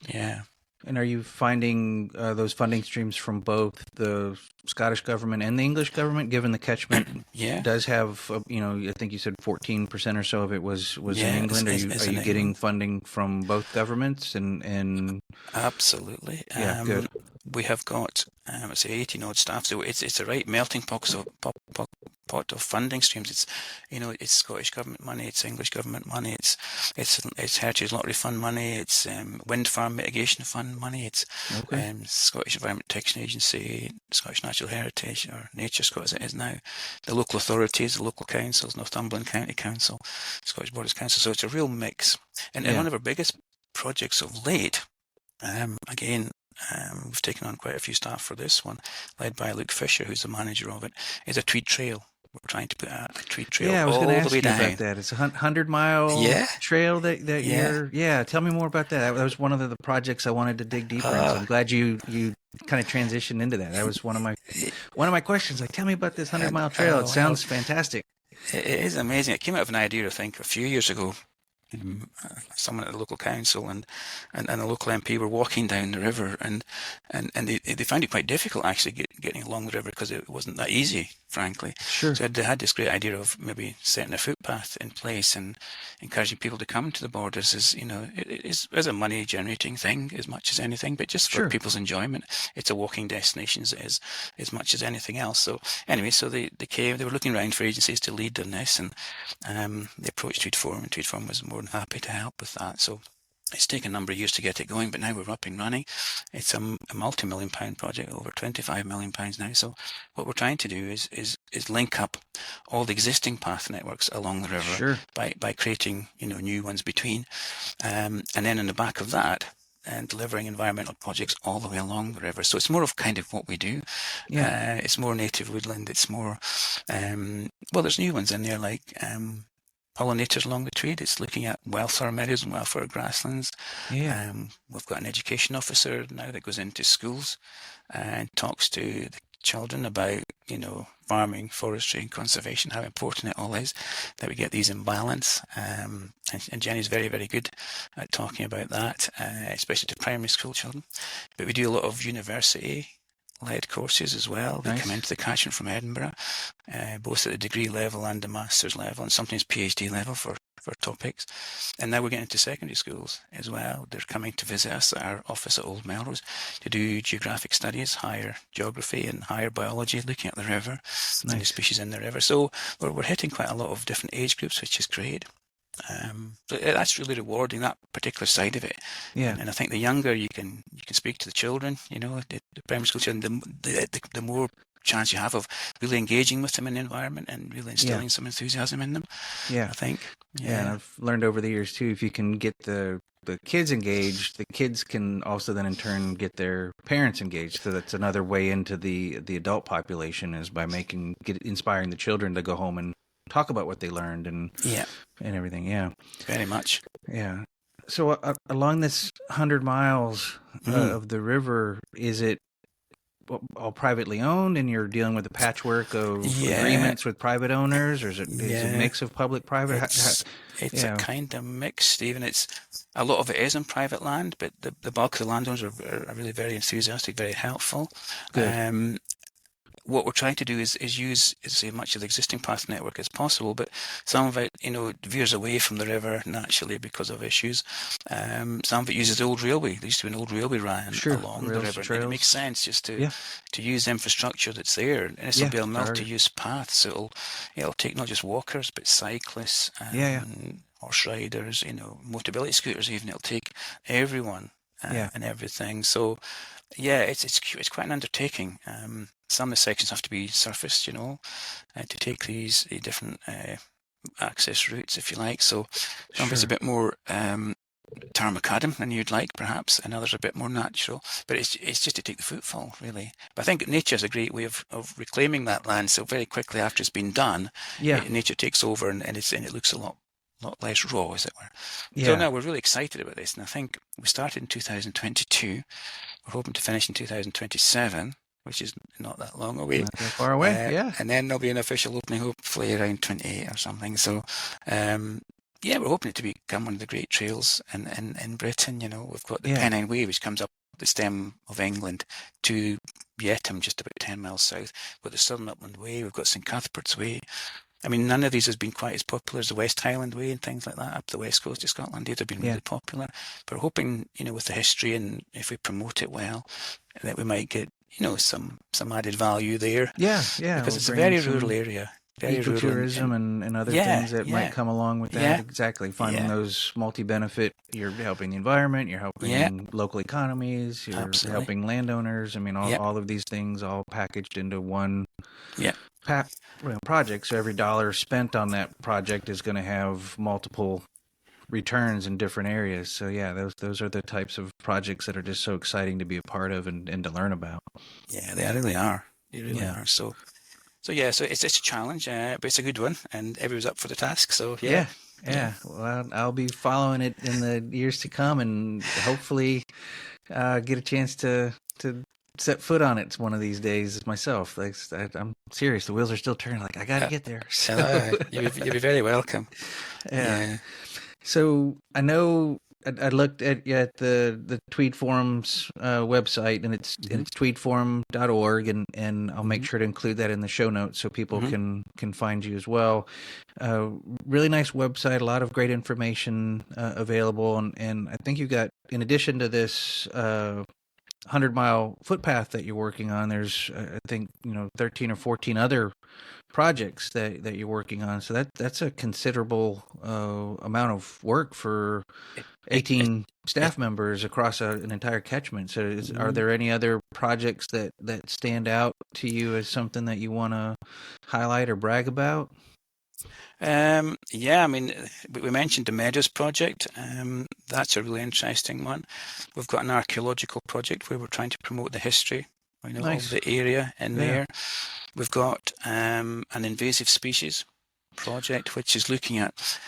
Yeah. And are you finding those funding streams from both the Scottish government and the English government, given the catchment Yeah. does have, I think you said 14% or so of it was Yeah, in England. it's Are in you getting England. funding from both governments? And Absolutely. yeah, good. we have got, I say 18 odd staff, so it's a right melting pot of funding streams. It's, it's Scottish government money, it's English government money, it's Heritage Lottery Fund money, it's Wind Farm Mitigation Fund money, it's Scottish Environment Protection Agency, Scottish Natural Heritage, or Nature Scot as it is now, the local authorities, the local councils, Northumberland County Council, Scottish Borders Council. So it's a real mix. And one of our biggest projects of late, again, we've taken on quite a few staff for this one, led by Luke Fisher, who's the manager of it, is a Tweed Trail. We're trying to put a Tweed Trail all the way down. Yeah, I was going to ask you about that. It's a 100-mile trail that you're... Yeah, tell me more about that. That was one of the projects I wanted to dig deeper into. I'm glad you kind of transitioned into that. That was one of my questions. Like, tell me about this 100-mile trail. It sounds fantastic. It is amazing. It came out of an idea, I think, a few years ago. Someone at the local council and a local MP were walking down the river, and they found it quite difficult actually getting along the river because it wasn't that easy, frankly. Sure. So they had this great idea of maybe setting a footpath in place and encouraging people to come to the borders. It is a money generating thing as much as anything, but just for people's enjoyment. It's a walking destination as much as anything else. So anyway, so they came. They were looking around for agencies to lead on this, and they approached Tweed Forum, and Tweed Forum was more happy to help with that. So it's taken a number of years to get it going, but now we're up and running. It's a multi-million pound project, over 25 million pounds now. So what we're trying to do is link up all the existing path networks along the river by creating new ones between, and then in the back of that, and delivering environmental projects all the way along the river. So it's more of kind of what we do. Yeah. It's more native woodland. It's more there's new ones in there like pollinators along the Tweed. It's looking at wildflower meadows and wildflower grasslands. Yeah. We've got an education officer now that goes into schools and talks to the children about, farming, forestry and conservation, how important it all is that we get these in balance. And Jenny's very, very good at talking about that, especially to primary school children. But we do a lot of university-led courses as well. They come into the catchment from Edinburgh, both at the degree level and the master's level, and sometimes PhD level for topics. And now we're getting into secondary schools as well. They're coming to visit us at our office at Old Melrose to do geographic studies, higher geography and higher biology, looking at the river and the species in the river. So we're hitting quite a lot of different age groups, which is great. So that's really rewarding, that particular side of it. Yeah. And I think the younger you can speak to the children, the primary school children, the more chance you have of really engaging with them in the environment and really instilling some enthusiasm in them. Yeah, I think. Yeah, and I've learned over the years too, if you can get the kids engaged, the kids can also then in turn get their parents engaged. So that's another way into the adult population, is by inspiring the children to go home and talk about what they learned and everything. Yeah, very much. Yeah. So along this 100 miles of the river, is it all privately owned, and you're dealing with a patchwork of agreements with private owners, or is it a mix of public-private? It's a kind of mix, Stephen. It's a lot of it is on private land, but the bulk of the landowners are really very enthusiastic, very helpful. Good. What we're trying to do is use as much of the existing path network as possible, but some of it, veers away from the river naturally because of issues. Some of it uses the old railway. There used to be an old railway ran along the river. And it makes sense just to use infrastructure that's there, and this will be a multi-use path. So it'll take not just walkers but cyclists, horse riders, mobility scooters. Even it'll take everyone and everything. So it's quite an undertaking. Some of the sections have to be surfaced, to take these different access routes, if you like. So some of it's a bit more tarmacadam than you'd like, perhaps, and others are a bit more natural. But it's just to take the footfall, really. But I think nature is a great way of reclaiming that land. So very quickly after it's been done, nature takes over and it looks a lot less raw, as it were. Yeah. So now we're really excited about this, and I think we started in 2022. We're hoping to finish in 2027, which is not that long away. Not that far away, And then there'll be an official opening, hopefully around 28 or something. So, we're hoping it to become one of the great trails in Britain. We've got the Pennine Way, which comes up the stem of England to Yettam, just about 10 miles south. We've got the Southern Upland Way. We've got St Cuthbert's Way. I mean, none of these has been quite as popular as the West Highland Way and things like that up the west coast of Scotland. These have been really popular. But we're hoping, with the history and if we promote it well, that we might get, some added value there. Yeah, because it's a very rural area. Very ecotourism and other things that might come along with that. Yeah. Exactly. Finding those multi-benefit, you're helping the environment, you're helping local economies, you're helping landowners. I mean, all of these things all packaged into one project. So every dollar spent on that project is going to have multiple returns in different areas. So yeah, those are the types of projects that are just so exciting to be a part of and to learn about. Yeah, they really are. They really are. So it's a challenge, but it's a good one, and everyone's up for the task. So yeah. Well, I'll be following it in the years to come, and hopefully get a chance to set foot on it one of these days myself. Like, I'm serious; the wheels are still turning. Like, I got to get there. So you'll be very welcome. Yeah. So I know I looked at the Tweed Forum's website, and it's tweedforum.org, and I'll make sure to include that in the show notes so people can find you as well. Really nice website, a lot of great information available, and I think you've got, in addition to this 100-mile footpath that you're working on, there's I think 13 or 14 other projects that you're working on. So that's a considerable amount of work for 18 staff members across an entire catchment. So are there any other projects that stand out to you as something that you want to highlight or brag about? I mean, we mentioned the Meadows project. That's a really interesting one. We've got an archaeological project where we're trying to promote the history of the area in there. We've got an invasive species project, which is looking at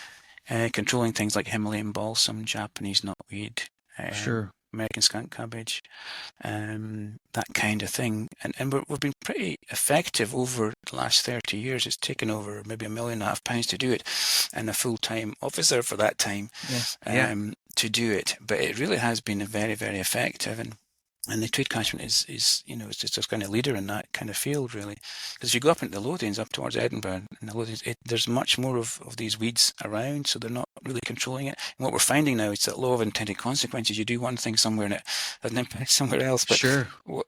controlling things like Himalayan balsam, Japanese knotweed, American skunk cabbage, that kind of thing. And we've been pretty effective over the last 30 years. It's taken over maybe £1.5 million to do it, and a full-time officer for that time to do it. But it really has been very, very effective. And the Tweed catchment is it's just a kind of leader in that kind of field, really. Because if you go up into the Lothians, up towards Edinburgh, and the Lothians, there's much more of these weeds around, so they're not really controlling it. And what we're finding now is that law of intended consequences. You do one thing somewhere and it has an impact somewhere else. But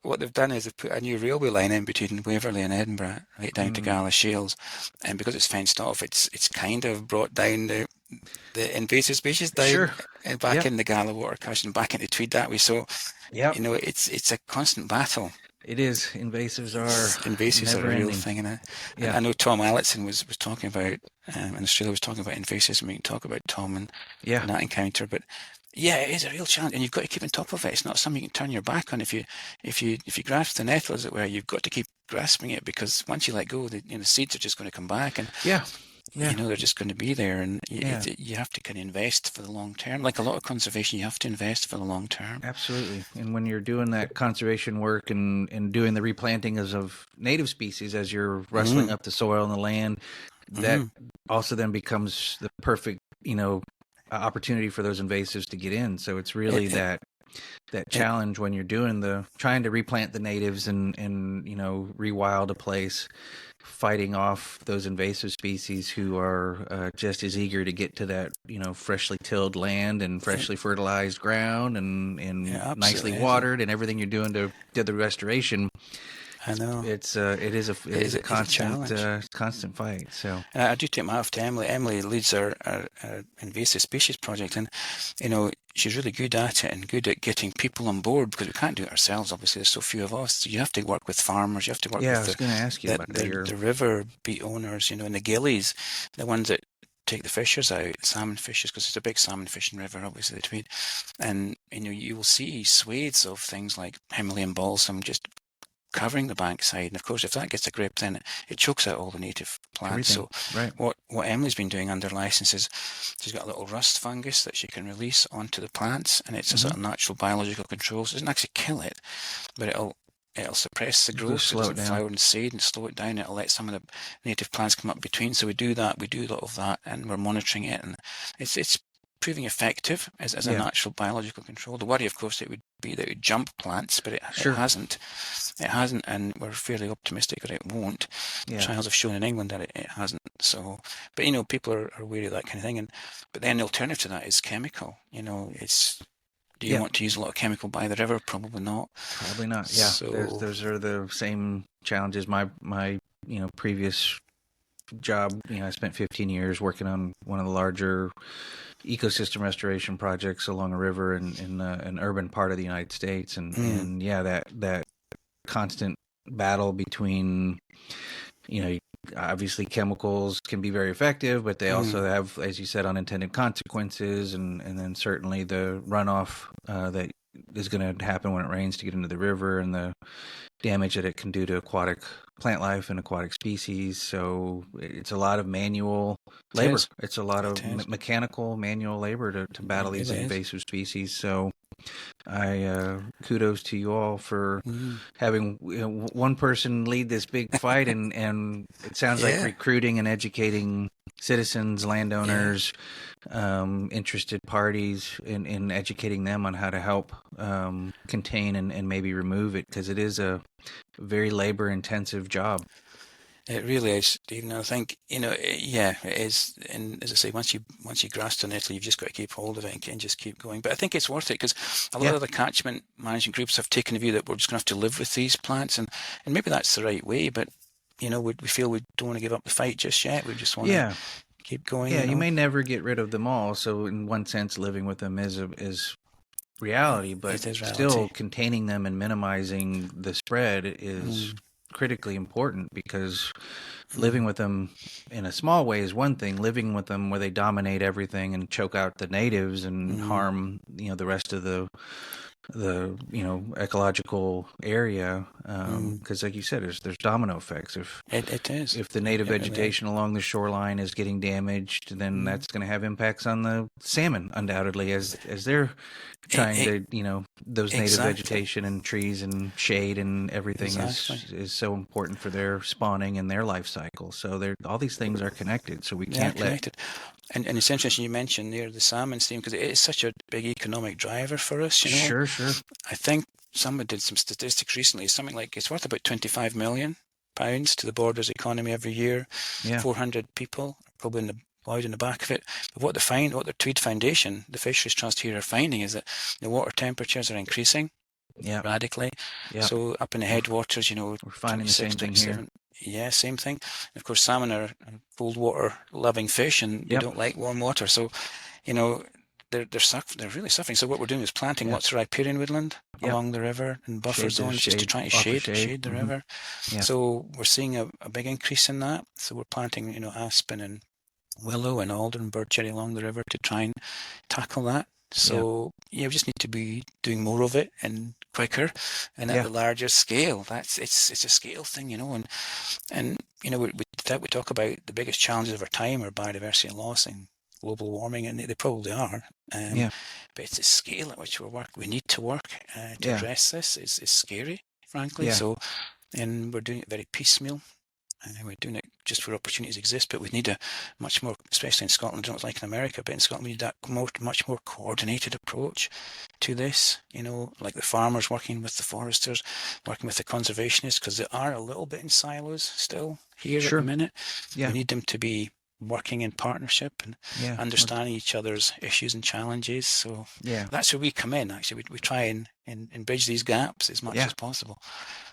what they've done is they've put a new railway line in between Waverley and Edinburgh, right down to Gala Shales. And because it's fenced off, it's kind of brought down the invasive species down and back in the Gala water cushion, back into Tweed that way. So it's a constant battle. It is. Invasives are a real thing. And I know Tom Allison was talking about in Australia, was talking about invasives, and we can talk about Tom and that encounter. But it is a real challenge, and you've got to keep on top of it. It's not something you can turn your back on. If you grasp the nettle, as it were, you've got to keep grasping it, because once you let go, the seeds are just going to come back, and they're just going to be there, and you have to kind of invest for the long term. Like a lot of conservation, you have to invest for the long term. Absolutely. And when you're doing that conservation work and doing the replanting of native species as you're rustling up the soil and the land, that also then becomes the perfect, opportunity for those invasives to get in. So it's really that challenge when you're trying to replant the natives and rewild a place, fighting off those invasive species who are just as eager to get to that freshly tilled land and freshly fertilized ground and nicely watered, and everything you're doing to the restoration. I know it is a constant fight. So I do take my hat off to Emily. Emily leads our invasive species project, and she's really good at it and good at getting people on board, because we can't do it ourselves. Obviously, there's so few of us. So you have to work with farmers. You have to work with I was going to ask you about the river beat owners, and the gillies, the ones that take the fishers out, salmon fishers, because it's a big salmon fishing river, obviously, the Tweed. And you will see swathes of things like Himalayan balsam just covering the bankside, and of course if that gets a grip, then it chokes out all the native plants. Everything. So what Emily's been doing under license is she's got a little rust fungus that she can release onto the plants, and it's a sort of natural biological control. So it doesn't actually kill it, but it'll suppress the growth, so it doesn't flower and seed, and slow it down. It'll let some of the native plants come up between. So we do a lot of that, and we're monitoring it, and it's proving effective as a natural biological control. The worry, of course, it would be that it would jump plants, but it hasn't. It hasn't, and we're fairly optimistic that it won't. Trials have shown in England that it hasn't. So, but people are wary of that kind of thing. But then the alternative to that is chemical. Do you want to use a lot of chemical by the river? Probably not. Probably not. Yeah. So, those are the same challenges. My previous job, I spent 15 years working on one of the larger ecosystem restoration projects along a river in an urban part of the United States, and that constant battle between, obviously chemicals can be very effective, but they also have, as you said, unintended consequences, and then certainly the runoff that is going to happen when it rains to get into the river, and the damage that it can do to aquatic plant life and aquatic species. So it's a lot of manual labor. It's a lot of mechanical manual labor to battle these invasive species. So I kudos to you all for having one person lead this big fight, and it sounds like recruiting and educating citizens, landowners, interested parties, in educating them on how to help contain and maybe remove it, because it is a very labor-intensive job. It really is, Stephen. I think, it is. And as I say, once you grasp on it, you've just got to keep hold of it and just keep going. But I think it's worth it, because a lot of the catchment management groups have taken the view that we're just going to have to live with these plants, and maybe that's the right way. But we feel we don't want to give up the fight just yet. We just want to keep going. Yeah, you may never get rid of them all. So in one sense, living with them is reality, but still containing them and minimizing the spread is critically important, because living with them in a small way is one thing. Living with them where they dominate everything and choke out the natives and harm the rest of the ecological area, because like you said, there's domino effects. If the native vegetation along the shoreline is getting damaged, then that's going to have impacts on the salmon, undoubtedly, as they're trying to those native vegetation and trees and shade and everything is so important for their spawning and their life cycle. So all these things are connected, so we can't let. And it's interesting you mentioned there the salmon stream, because it is such a big economic driver for us. Sure. I think someone did some statistics recently. Something like it's worth about £25 million to the Borders economy every year. 400 people probably employed in the back of it. But what the Tweed Foundation, the Fisheries Trust here, are finding is that the water temperatures are increasing radically. So up in the headwaters, we're finding the same thing here. Yeah, same thing. And of course, salmon are cold water loving fish, and they don't like warm water. So, they're really suffering. So what we're doing is planting lots of riparian woodland along the river and buffer zones, just to try and shade the river. So we're seeing a big increase in that. So we're planting, aspen and willow and alder and bird cherry along the river to try and tackle that. So we just need to be doing more of it and quicker and at a larger scale. It's a scale thing, and we talk about the biggest challenges of our time are biodiversity loss and global warming, and they probably are. But it's the scale at which we need to work to address this is scary, frankly. So, and we're doing it very piecemeal. And we're doing it just where opportunities exist, but we need a much more, especially in Scotland, I don't know what it's like in America, but in Scotland we need that much more coordinated approach to this, like the farmers working with the foresters, working with the conservationists, because they are a little bit in silos still here at the minute. We need them to be working in partnership and understanding each other's issues and challenges. So that's where we come in, actually. We try and bridge these gaps as much as possible.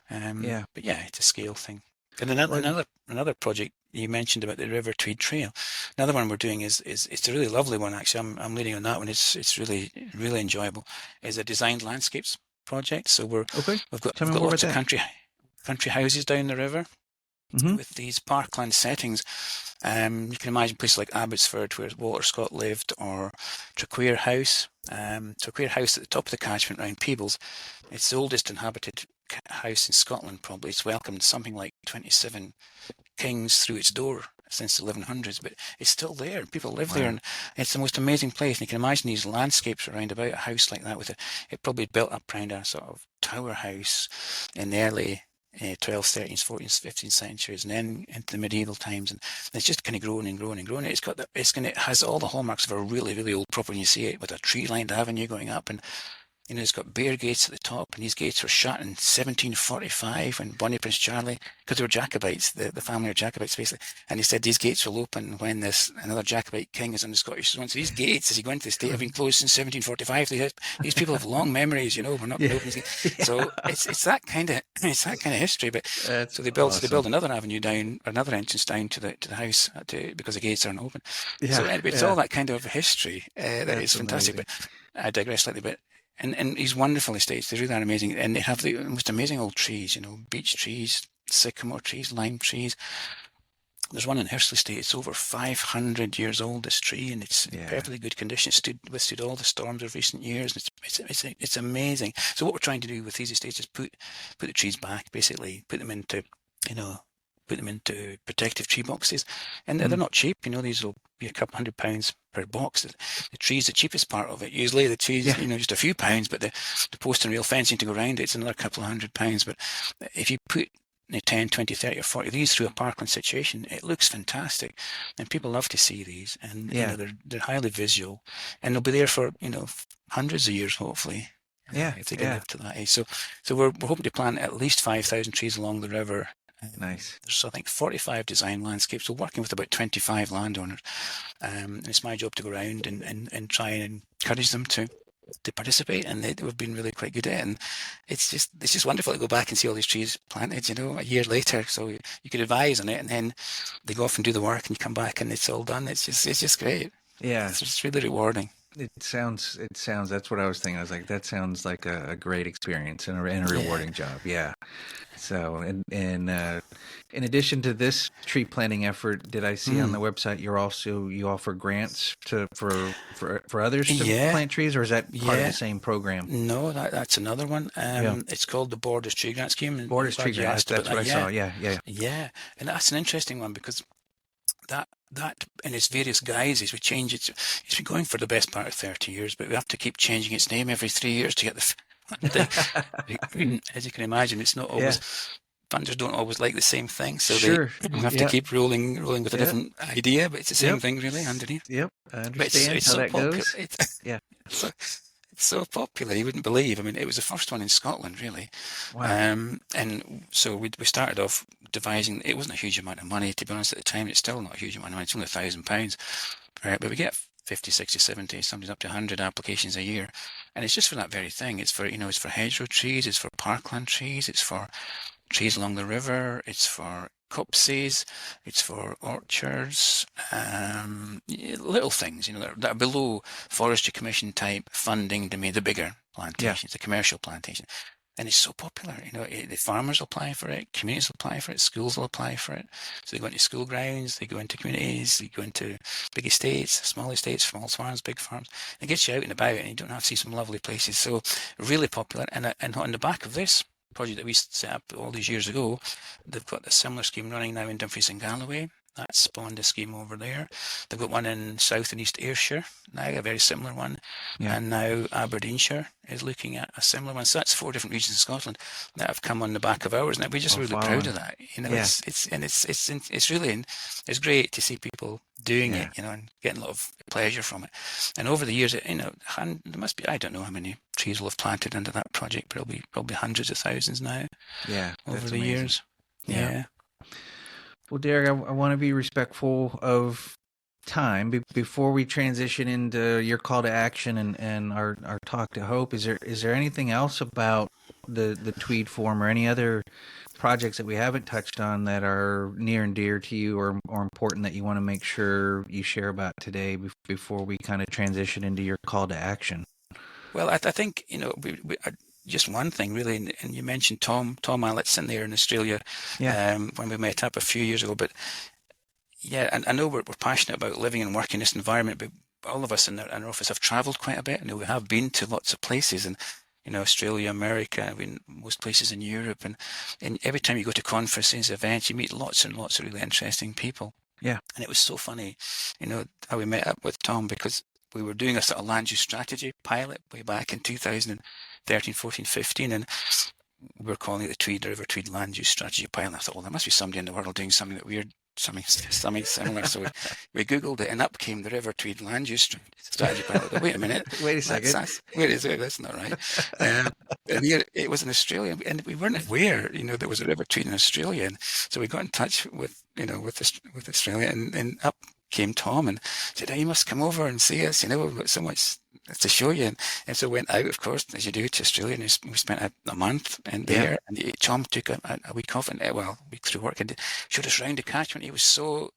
But it's a scale thing. And another project you mentioned about the River Tweed Trail. Another one we're doing is it's a really lovely one, actually. I'm leading on that one. It's really, really enjoyable. It's a designed landscapes project. So we've got lots of country houses down the river with these parkland settings. You can imagine places like Abbotsford, where Walter Scott lived, or Traquair House. Traquair House at the top of the catchment around Peebles. It's the oldest inhabited house in Scotland, probably. It's welcomed something like 27 kings through its door since the 1100s, but it's still there. People live there, and it's the most amazing place. And you can imagine these landscapes around about a house like that. It probably built up around a sort of tower house in the early 12th, 13th, 14th, 15th centuries, and then into the medieval times, and it's just kind of growing and growing and growing. It has all the hallmarks of a really, really old property. When you see it with a tree-lined avenue going up, and it's got bare gates at the top, and these gates were shut in 1745 when Bonnie Prince Charlie, because they were Jacobites, the family are Jacobites basically, and he said these gates will open when another Jacobite king is on the Scottish throne. So these gates, as you go into the state, have been closed since 1745. These people have long memories, we're not going to open these gates. Yeah. So it's that kind of history. But so they build another avenue down, another entrance down to the house because the gates aren't open. Yeah, so it's all that kind of history that is fantastic. Amazing. But I digress slightly. But and these wonderful estates, they really are amazing, and they have the most amazing old trees, beech trees, sycamore trees, lime trees. There's one in Hursley Estate. It's over 500 years old, this tree, and it's in perfectly good condition. It's withstood all the storms of recent years. It's amazing. So what we're trying to do with these estates is put the trees back, basically put them into protective tree boxes, and they're not cheap. These will be a couple £100 per box. The tree's the cheapest part of it. Usually the trees, just a few pounds, but the post and rail fencing to go around it's another couple of £100. But if you put 10, 20, 30 or 40 of these through a parkland situation, it looks fantastic, and people love to see these, and they're highly visual, and they'll be there for hundreds of years, hopefully. If they get up to that age. So we're hoping to plant at least 5,000 trees along the river. Nice. There's, I think, 45 design landscapes. We're working with about 25 landowners. And it's my job to go around and try and encourage them to participate, and they've been really quite good at it. And it's just wonderful to go back and see all these trees planted, a year later. So you could advise on it, and then they go off and do the work, and you come back and it's all done. It's just great. Yeah. It's just really rewarding. It sounds, that's what I was thinking. I was like, that sounds like a great experience and a rewarding job. Yeah. So, in addition to this tree planting effort, did I see on the website you offer grants for others to plant trees, or is that part of the same program? No, that's another one. It's called the Borders Tree Grant Scheme. Borders Tree Grant. That's what I saw. Yeah. Yeah, and that's an interesting one because that in its various guises, we change it. It's been going for the best part of 30 years, but we have to keep changing its name every 3 years to get the as you can imagine, it's not always funders don't always like the same thing, so they have to keep rolling with a different idea, but it's the same thing really underneath. I understand how that goes. It's so popular, you wouldn't believe. I mean, it was the first one in Scotland, really. Wow. And so we started off devising. It wasn't a huge amount of money, to be honest, at the time. It's still not a huge amount of money. It's only £1,000. Right? But we get 50, 60, 70, sometimes up to 100 applications a year. And it's just for that very thing. It's for, it's for hedgerow trees, it's for parkland trees, it's for trees along the river, it's for copses, it's for orchards, little things, that are below Forestry Commission type funding to make the bigger plantations, the commercial plantation. And it's so popular, the farmers will apply for it, communities will apply for it, schools will apply for it. So they go into school grounds, they go into communities, they go into big estates, small farms, big farms. It gets you out and about, and you don't have to see some lovely places. So really popular. And on the back of this project that we set up all these years ago, they've got a similar scheme running now in Dumfries and Galloway. That spawned a scheme over there. They've got one in South and East Ayrshire now, a very similar one. And now Aberdeenshire is looking at a similar one. So that's 4 different regions in Scotland that have come on the back of ours. And we're just really proud of that. It's great to see people doing it, and getting a lot of pleasure from it. And over the years, there must be, I don't know how many trees will have planted under that project, but it'll be probably hundreds of thousands now. Over the years. Yeah. Well, Derek, I want to be respectful of time. Before we transition into your call to action and our talk to Hope, is there anything else about the Tweed Forum or any other projects that we haven't touched on that are near and dear to you or important that you want to make sure you share about today before we kind of transition into your call to action? Well, I think, just one thing really, and you mentioned Tom Allison there in Australia when we met up a few years ago. But and I know we're passionate about living and working in this environment, but all of us in our office have travelled quite a bit, and we have been to lots of places, and Australia, America, most places in Europe, and every time you go to conferences, events, you meet lots and lots of really interesting people. Yeah, and it was so funny, how we met up with Tom, because we were doing a sort of land use strategy pilot way back in 2013, 14, 15, and we were calling it the River Tweed Land Use Strategy Pilot. And I thought, well, there must be somebody in the world doing something that weird, something similar. So we Googled it, and up came the River Tweed Land Use Strategy Pilot. But wait a minute. Wait a second. Wait a second. That's not right. And here, it was in Australia, and we weren't aware, there was a River Tweed in Australia. And so we got in touch with Australia, and up came Tom and said, "Oh, you must come over and see us. We've got so much to show you." And so went out, of course, as you do, to Australia, and we spent a month in there. And Tom took a week off, and a week through work, and showed us around the catchment. He was so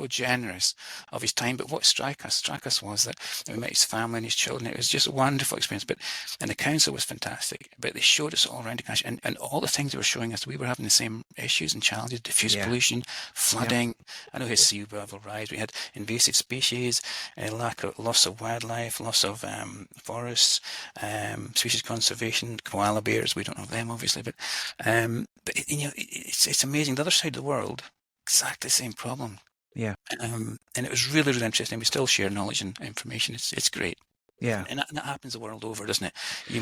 generous of his time. But what struck us was that we met his family and his children. It was just a wonderful experience. And the council was fantastic. But they showed us all around the catchment, and all the things they were showing us, we were having the same issues and challenges: diffuse pollution, flooding. I know his sea level rise. We had invasive species, loss of wildlife, loss of forests, species conservation, koala bears. We don't have them, obviously, but it's amazing. The other side of the world, exactly the same problem. Yeah. And it was really, really interesting. We still share knowledge and information. It's great. Yeah. And that happens the world over, doesn't it? You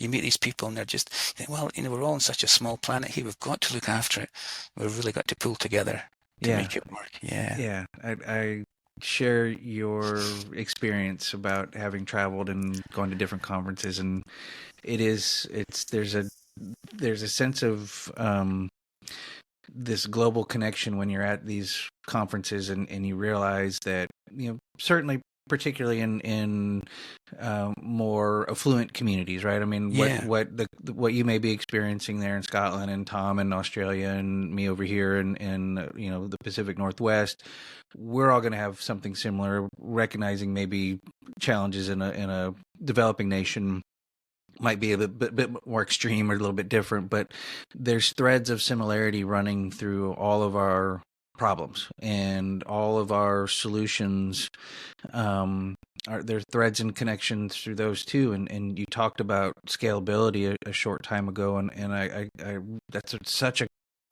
meet these people, and they're just, we're all on such a small planet here. We've got to look after it. We've really got to pull together to make it work. Yeah. Yeah. I share your experience about having traveled and gone to different conferences, and there's a sense of this global connection when you're at these conferences, and you realize that, certainly particularly in more affluent communities, right? I mean, what you may be experiencing there in Scotland, and Tom in Australia, and me over here in the Pacific Northwest, we're all going to have something similar. Recognizing maybe challenges in a developing nation might be a bit more extreme or a little bit different, but there's threads of similarity running through all of our problems and all of our solutions. There's threads and connections through those too. And you talked about scalability a short time ago, and I that's such an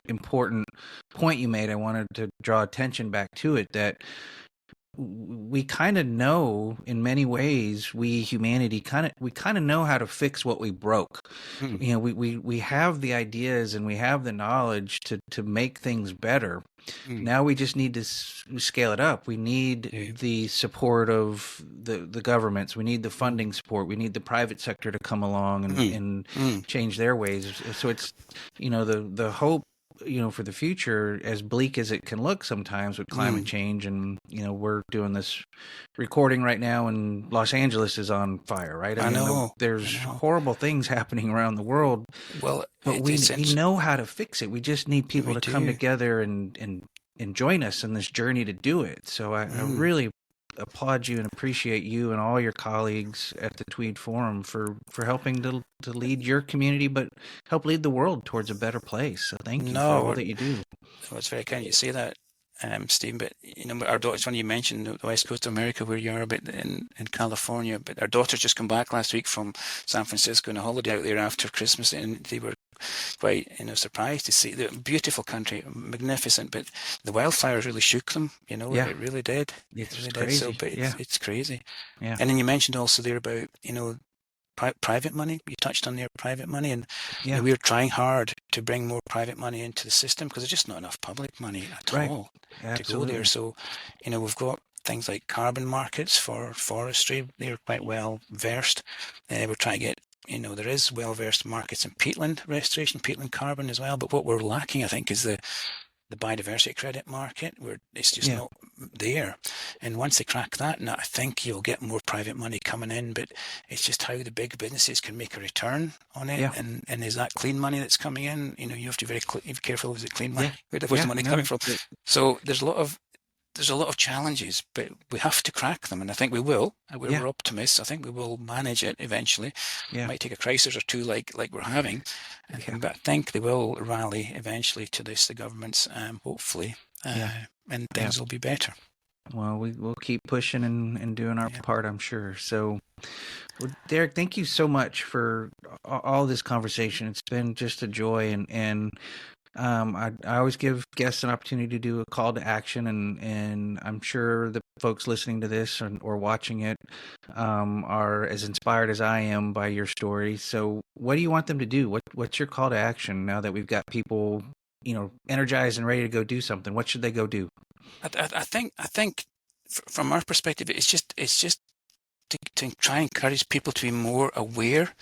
important point you made. I wanted to draw attention back to it, that we kind of know, in many ways, humanity kind of know how to fix what we broke. We have the ideas and we have the knowledge to make things better. Now we just need to scale it up. We need the support of the governments. We need the funding support. We need the private sector to come along and change their ways. So it's, the hope, for the future, as bleak as it can look sometimes with climate change. And, we're doing this recording right now, and Los Angeles is on fire, right? I know. There's horrible things happening around the world. Well, but we know how to fix it. We just need people to come together and join us in this journey to do it. So I really applaud you and appreciate you and all your colleagues at the Tweed Forum for helping to lead your community, but help lead the world towards a better place. So thank you for all that you do. Well, it's very kind you say that, Steve. But our daughters, when you mentioned the west coast of America, where you are, but in California, but our daughters just come back last week from San Francisco on a holiday out there after Christmas, and they were quite surprised to see the beautiful country, magnificent, but the wildfires really shook them. It really did. It's really crazy. Did. So, it's crazy. Yeah. And then you mentioned also there about private money. You touched on their private money, and we're trying hard to bring more private money into the system, because there's just not enough public money at all to go there. So, we've got things like carbon markets for forestry. They're quite well versed. We're trying to get, there is well-versed markets in peatland restoration, peatland carbon as well. But what we're lacking, I think, is the biodiversity credit market, where it's just not there. And once they crack that, I think you'll get more private money coming in. But it's just how the big businesses can make a return on it. And is that clean money that's coming in? You have to be very careful. Is it clean money? Where's the money coming from? So there's a lot of challenges, but we have to crack them, and I think we will. We're optimists. I think we will manage it eventually. It might take a crisis or two, like we're having, but I think they will rally eventually to this, the governments, hopefully, and things will be better. Well, we'll keep pushing and doing our part, I'm sure. So, Derek, thank you so much for all this conversation. It's been just a joy, and I always give guests an opportunity to do a call to action, and I'm sure the folks listening to this or watching it are as inspired as I am by your story. So, what do you want them to do? What's your call to action now that we've got people, energized and ready to go do something? What should they go do? I think from our perspective, it's just to try and encourage people to be more aware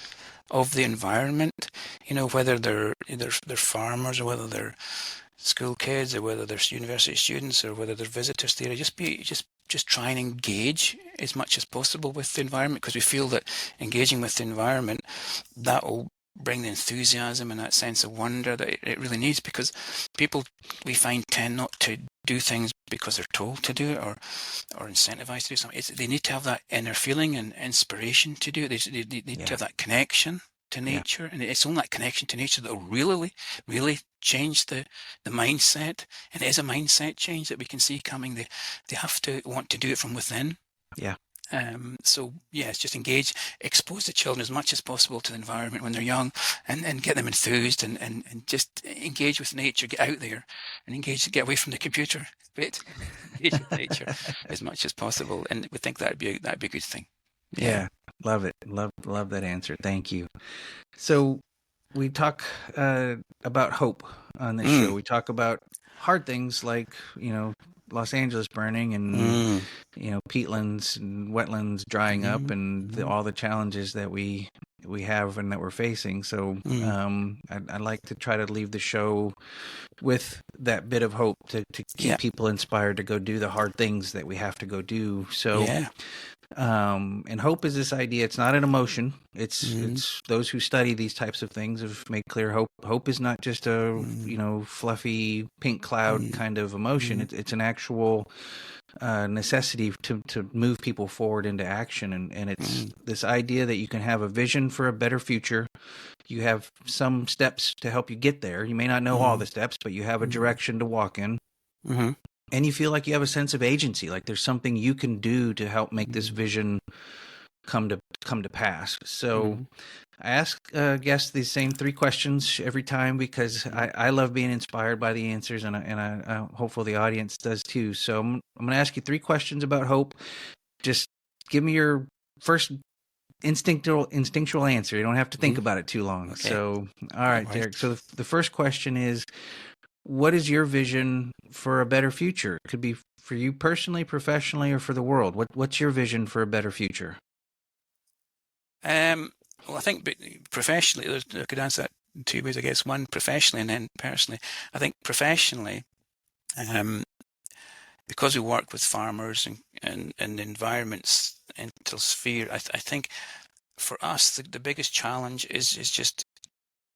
of the environment. Whether they're farmers, or whether they're school kids, or whether they're university students, or whether they're visitors there. Just try and engage as much as possible with the environment, because we feel that engaging with the environment, that will bring the enthusiasm and that sense of wonder that it really needs, because people, we find, tend not to do things because they're told to do it, or incentivized to do something. They need to have that inner feeling and inspiration to do it. They need to have that connection to nature, and it's only that connection to nature that will really change the mindset. And it is a mindset change that we can see coming. They have to want to do it from within. Yeah. So it's just engage, expose the children as much as possible to the environment when they're young, and get them enthused, and just engage with nature, get out there and engage, get away from the computer bit, engage with nature as much as possible. And we think that'd be a good thing. Yeah. Love it. Love that answer. Thank you. So we talk about hope on this show. We talk about hard things like, Los Angeles burning, and peatlands and wetlands drying up, and all the challenges that we have and that we're facing. So I'd like to try to leave the show with that bit of hope to keep people inspired to go do the hard things that we have to go do. So and hope is this idea. It's not an emotion. It's those who study these types of things have made clear hope is not just a fluffy pink cloud kind of emotion. It's an actual necessity to move people forward into action, and it's this idea that you can have a vision for a better future. You have some steps to help you get there. You may not know all the steps, but you have a direction to walk in. And you feel like you have a sense of agency, like there's something you can do to help make this vision come to pass. So I ask guests these same 3 questions every time, because I love being inspired by the answers, and I hopefully the audience does too. So I'm going to ask you 3 questions about hope. Just give me your first instinctual answer. You don't have to think about it too long. Okay. So, all right, Derek. So the first question is, what is your vision for a better future? It could be for you personally, professionally, or for the world. What's your vision for a better future? Well, I think professionally, I could answer that in 2 ways, I guess. One, professionally, and then personally. I think professionally, because we work with farmers and the environment's environmental sphere, I think for us, the biggest challenge is just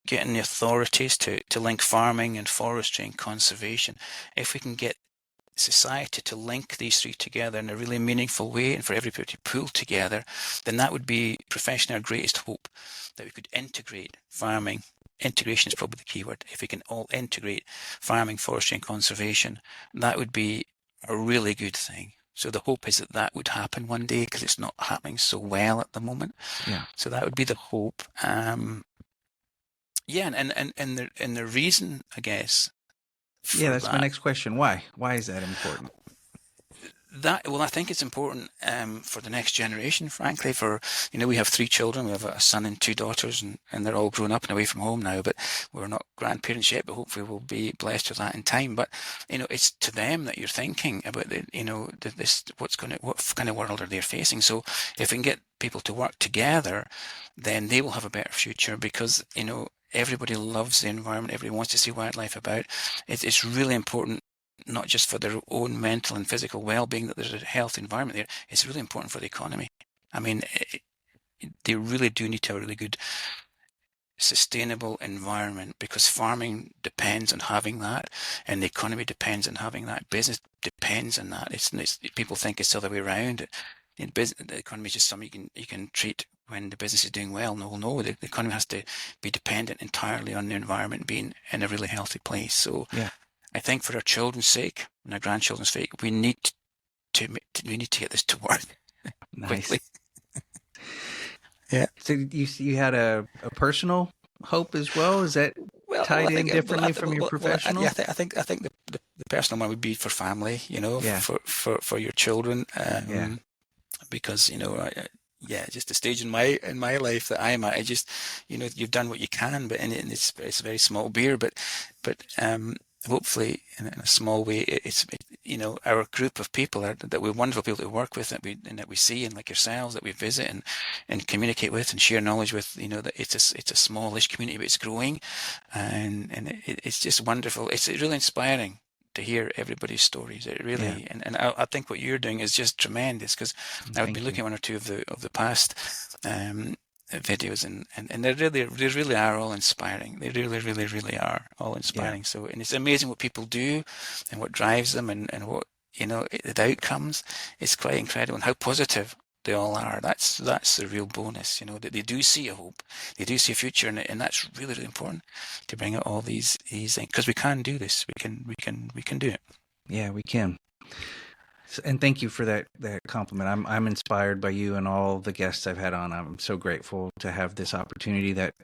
getting the authorities to link farming and forestry and conservation. If we can get society to link these 3 together in a really meaningful way, and for everybody to pull together, then that would be professionally our greatest hope, that we could integrate farming. Integration is probably the key word. If we can all integrate farming, forestry, and conservation, that would be a really good thing. So the hope is that would happen one day, because it's not happening so well at the moment. So that would be the hope. And the reason, I guess. That's my next question. Why? Why is that important? I think it's important for the next generation, frankly. We have 3 children. We have a son and 2 daughters, and they're all grown up and away from home now, but we're not grandparents yet, but hopefully we'll be blessed with that in time. But, it's to them that you're thinking about what kind of world are they facing. So if we can get people to work together, then they will have a better future, because, everybody loves the environment. Everybody wants to see wildlife about. It's really important, not just for their own mental and physical well-being, that there's a healthy environment there. It's really important for the economy. I mean, they really do need to have a really good, sustainable environment, because farming depends on having that, and the economy depends on having that. Business depends on that. It's people think it's the other way around. The economy is just something you can treat when the business is doing well. No, the economy has to be dependent entirely on the environment being in a really healthy place. So I think for our children's sake and our grandchildren's sake, we need to get this to work quickly. So you had a personal hope as well? Is that tied in differently from your professional? Yeah, I think the personal one would be for family, for your children, because just the stage in my life that I'm at, I just, you've done what you can, but it's a very small beer, but hopefully in a small way, it's our group of people that we're wonderful people to work with, that we see, and like yourselves, that we visit and communicate with and share knowledge with, that it's a smallish community, but it's growing, and it's just wonderful. It's really inspiring to hear everybody's stories. It really, and I think what you're doing is just tremendous, because I've been looking at one or two of the past videos, and they really are all inspiring. They really are all inspiring. So, and it's amazing what people do and what drives them, and what, the outcomes. It's quite incredible, and how positive they all are. That's the real bonus, that they do see a hope, they do see a future, and that's really important, to bring out all these things, because we can do this. We can do it. Yeah, we can. And thank you for that compliment. I'm inspired by you and all the guests I've had on. I'm so grateful to have this opportunity, that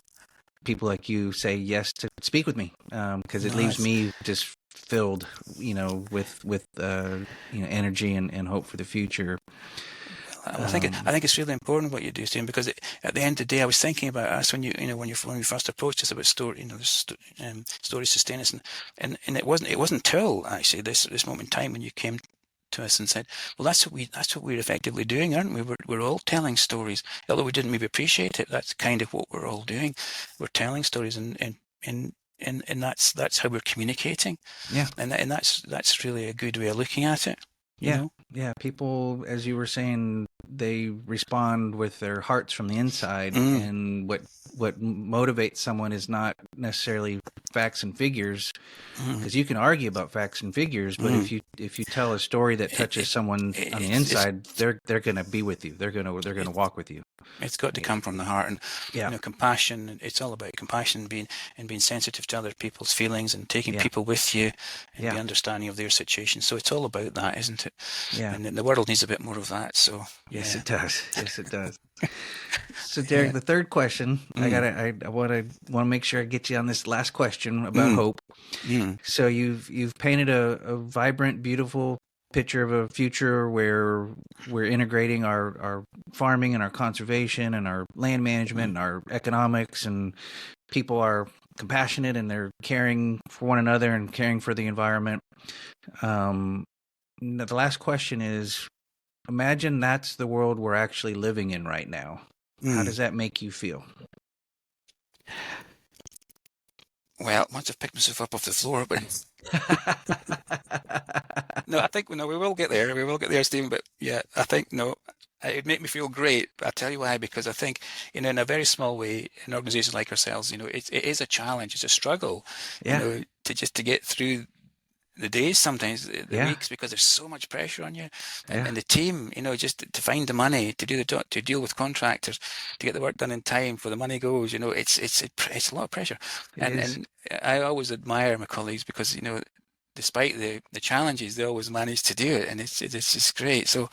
people like you say yes to speak with me, because it leaves me just filled, with energy and hope for the future. I think it's really important what you do, Stephen, because at the end of the day, I was thinking about us when you first approached us about story sustain us, and it wasn't until actually this moment in time when you came to us and said, well, that's what we're effectively doing, aren't we? We're all telling stories, although we didn't maybe appreciate it. That's kind of what we're all doing. We're telling stories, and that's how we're communicating. Yeah, and that's really a good way of looking at it. Yeah. People, as you were saying, they respond with their hearts from the inside, and what motivates someone is not necessarily facts and figures, because you can argue about facts and figures, but if you tell a story that touches someone on the inside, they're going to be with you. They're going to walk with you. It's got to come from the heart, and compassion. It's all about compassion, being sensitive to other people's feelings, and taking people with you, and be understanding of their situation. So it's all about that, isn't it? Yeah. And the world needs a bit more of that. So yes, it does. Yes, it does. So Derek, the third question, I want to make sure I get you on this last question about hope. So you've painted a vibrant, beautiful picture of a future where we're integrating our farming and our conservation and our land management and our economics, and people are compassionate and they're caring for one another and caring for the environment. The last question is, imagine that's the world we're actually living in right now. How does that make you feel? Well, once I've picked myself up off the floor, but no, I think we will get there. We will get there, Stephen. But yeah, I think it'd make me feel great. I'll tell you why. Because I think, in a very small way, an organization like ourselves, it is a challenge. It's a struggle, to get through the days, sometimes the weeks, because there's so much pressure on you, and the team, just to find the money to do the job, to deal with contractors, to get the work done in time before the money goes. It's a lot of pressure, and I always admire my colleagues, because despite the challenges, they always manage to do it, and it's just great. So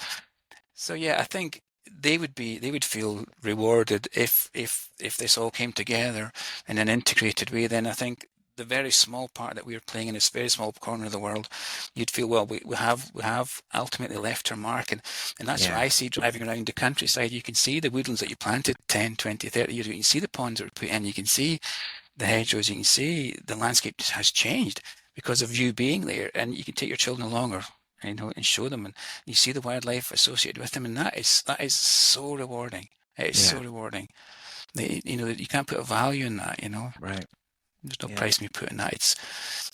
yeah, I think they would feel rewarded if this all came together in an integrated way. Then I think the very small part that we're playing in this very small corner of the world, you'd feel, well, we have ultimately left our mark, and that's what I see driving around the countryside. You can see the woodlands that you planted 10, 20, 30 years ago. You can see the ponds that were put in. You can see the hedgerows. You can see the landscape has changed because of you being there, and you can take your children along, and show them, and you see the wildlife associated with them, and that is so rewarding. It is so rewarding. You can't put a value in that. Right. There's no price me putting that.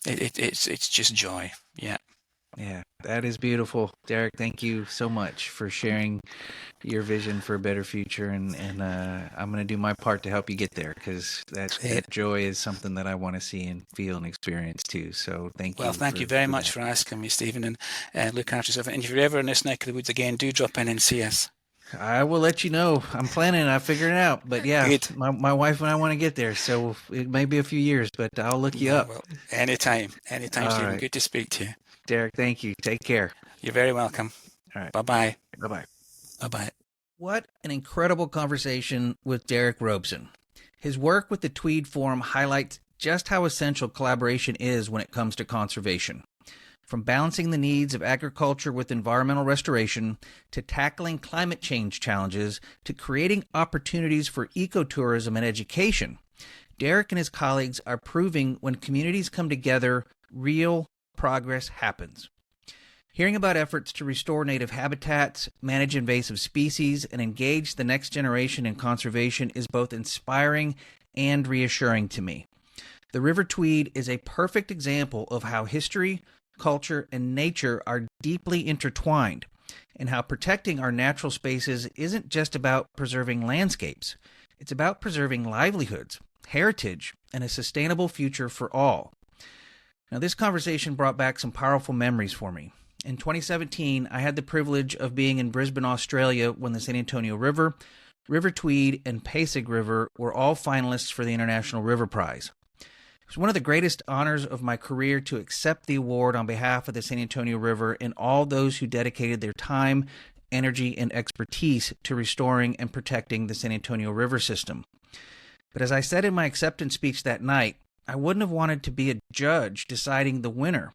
It's just joy. Yeah. Yeah, that is beautiful, Derek. Thank you so much for sharing your vision for a better future, and I'm going to do my part to help you get there, because that joy is something that I want to see and feel and experience too. So thank you. Well, thank you very much for asking me, Stephen, and look after yourself. And if you're ever in this neck of the woods again, do drop in and see us. I will let you know. I'm planning. I figured it out. But yeah, my wife and I want to get there, so it may be a few years, but I'll look you up. Well, anytime, Stephen. Right. Good to speak to you. Derek, thank you. Take care. You're very welcome. All right. Bye-bye. Bye-bye. Bye-bye. What an incredible conversation with Derek Robeson. His work with the Tweed Forum highlights just how essential collaboration is when it comes to conservation. From balancing the needs of agriculture with environmental restoration, to tackling climate change challenges, to creating opportunities for ecotourism and education, Derek and his colleagues are proving when communities come together, real progress happens. Hearing about efforts to restore native habitats, manage invasive species, and engage the next generation in conservation is both inspiring and reassuring to me. The River Tweed is a perfect example of how history, culture, and nature are deeply intertwined, and how protecting our natural spaces isn't just about preserving landscapes. It's about preserving livelihoods, heritage, and a sustainable future for all. Now, this conversation brought back some powerful memories for me. In 2017, I had the privilege of being in Brisbane, Australia, when the San Antonio River, River Tweed, and Pasig River were all finalists for the International River Prize. It was one of the greatest honors of my career to accept the award on behalf of the San Antonio River and all those who dedicated their time, energy, and expertise to restoring and protecting the San Antonio River system. But as I said in my acceptance speech that night, I wouldn't have wanted to be a judge deciding the winner.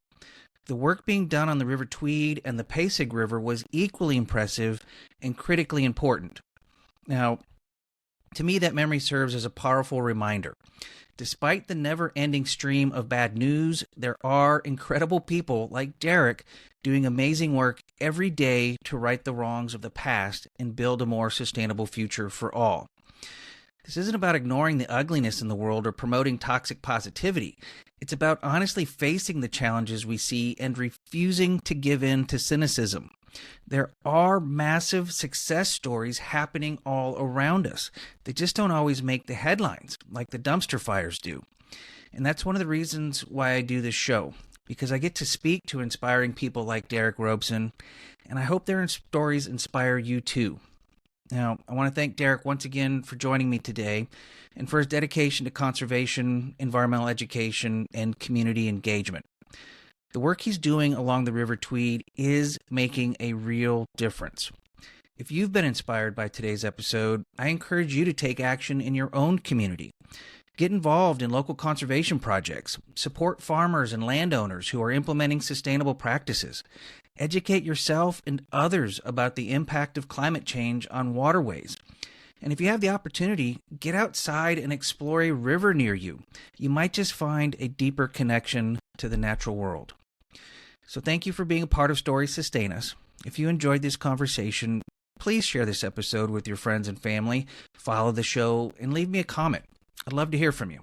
The work being done on the River Tweed and the Pasig River was equally impressive and critically important. Now, to me, that memory serves as a powerful reminder. Despite the never-ending stream of bad news, there are incredible people like Derek doing amazing work every day to right the wrongs of the past and build a more sustainable future for all. This isn't about ignoring the ugliness in the world or promoting toxic positivity. It's about honestly facing the challenges we see and refusing to give in to cynicism. There are massive success stories happening all around us. They just don't always make the headlines like the dumpster fires do. And that's one of the reasons why I do this show, because I get to speak to inspiring people like Derek Robeson, and I hope their stories inspire you too. Now, I want to thank Derek once again for joining me today and for his dedication to conservation, environmental education, and community engagement. The work he's doing along the River Tweed is making a real difference. If you've been inspired by today's episode, I encourage you to take action in your own community. Get involved in local conservation projects. Support farmers and landowners who are implementing sustainable practices. Educate yourself and others about the impact of climate change on waterways. And if you have the opportunity, get outside and explore a river near you. You might just find a deeper connection to the natural world. So thank you for being a part of Stories Sustain Us. If you enjoyed this conversation, please share this episode with your friends and family, follow the show, and leave me a comment. I'd love to hear from you.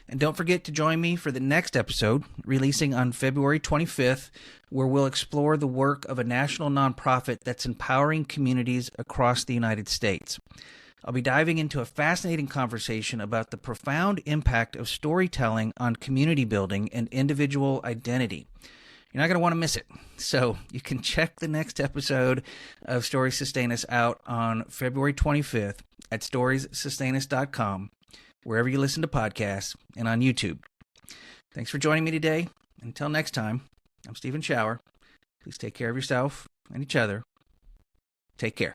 And don't forget to join me for the next episode, releasing on February 25th, where we'll explore the work of a national nonprofit that's empowering communities across the United States. I'll be diving into a fascinating conversation about the profound impact of storytelling on community building and individual identity. You're not going to want to miss it. So you can check the next episode of Stories Sustain Us out on February 25th at storiessustainus.com, wherever you listen to podcasts, and on YouTube. Thanks for joining me today. Until next time, I'm Stephen Schauer. Please take care of yourself and each other. Take care.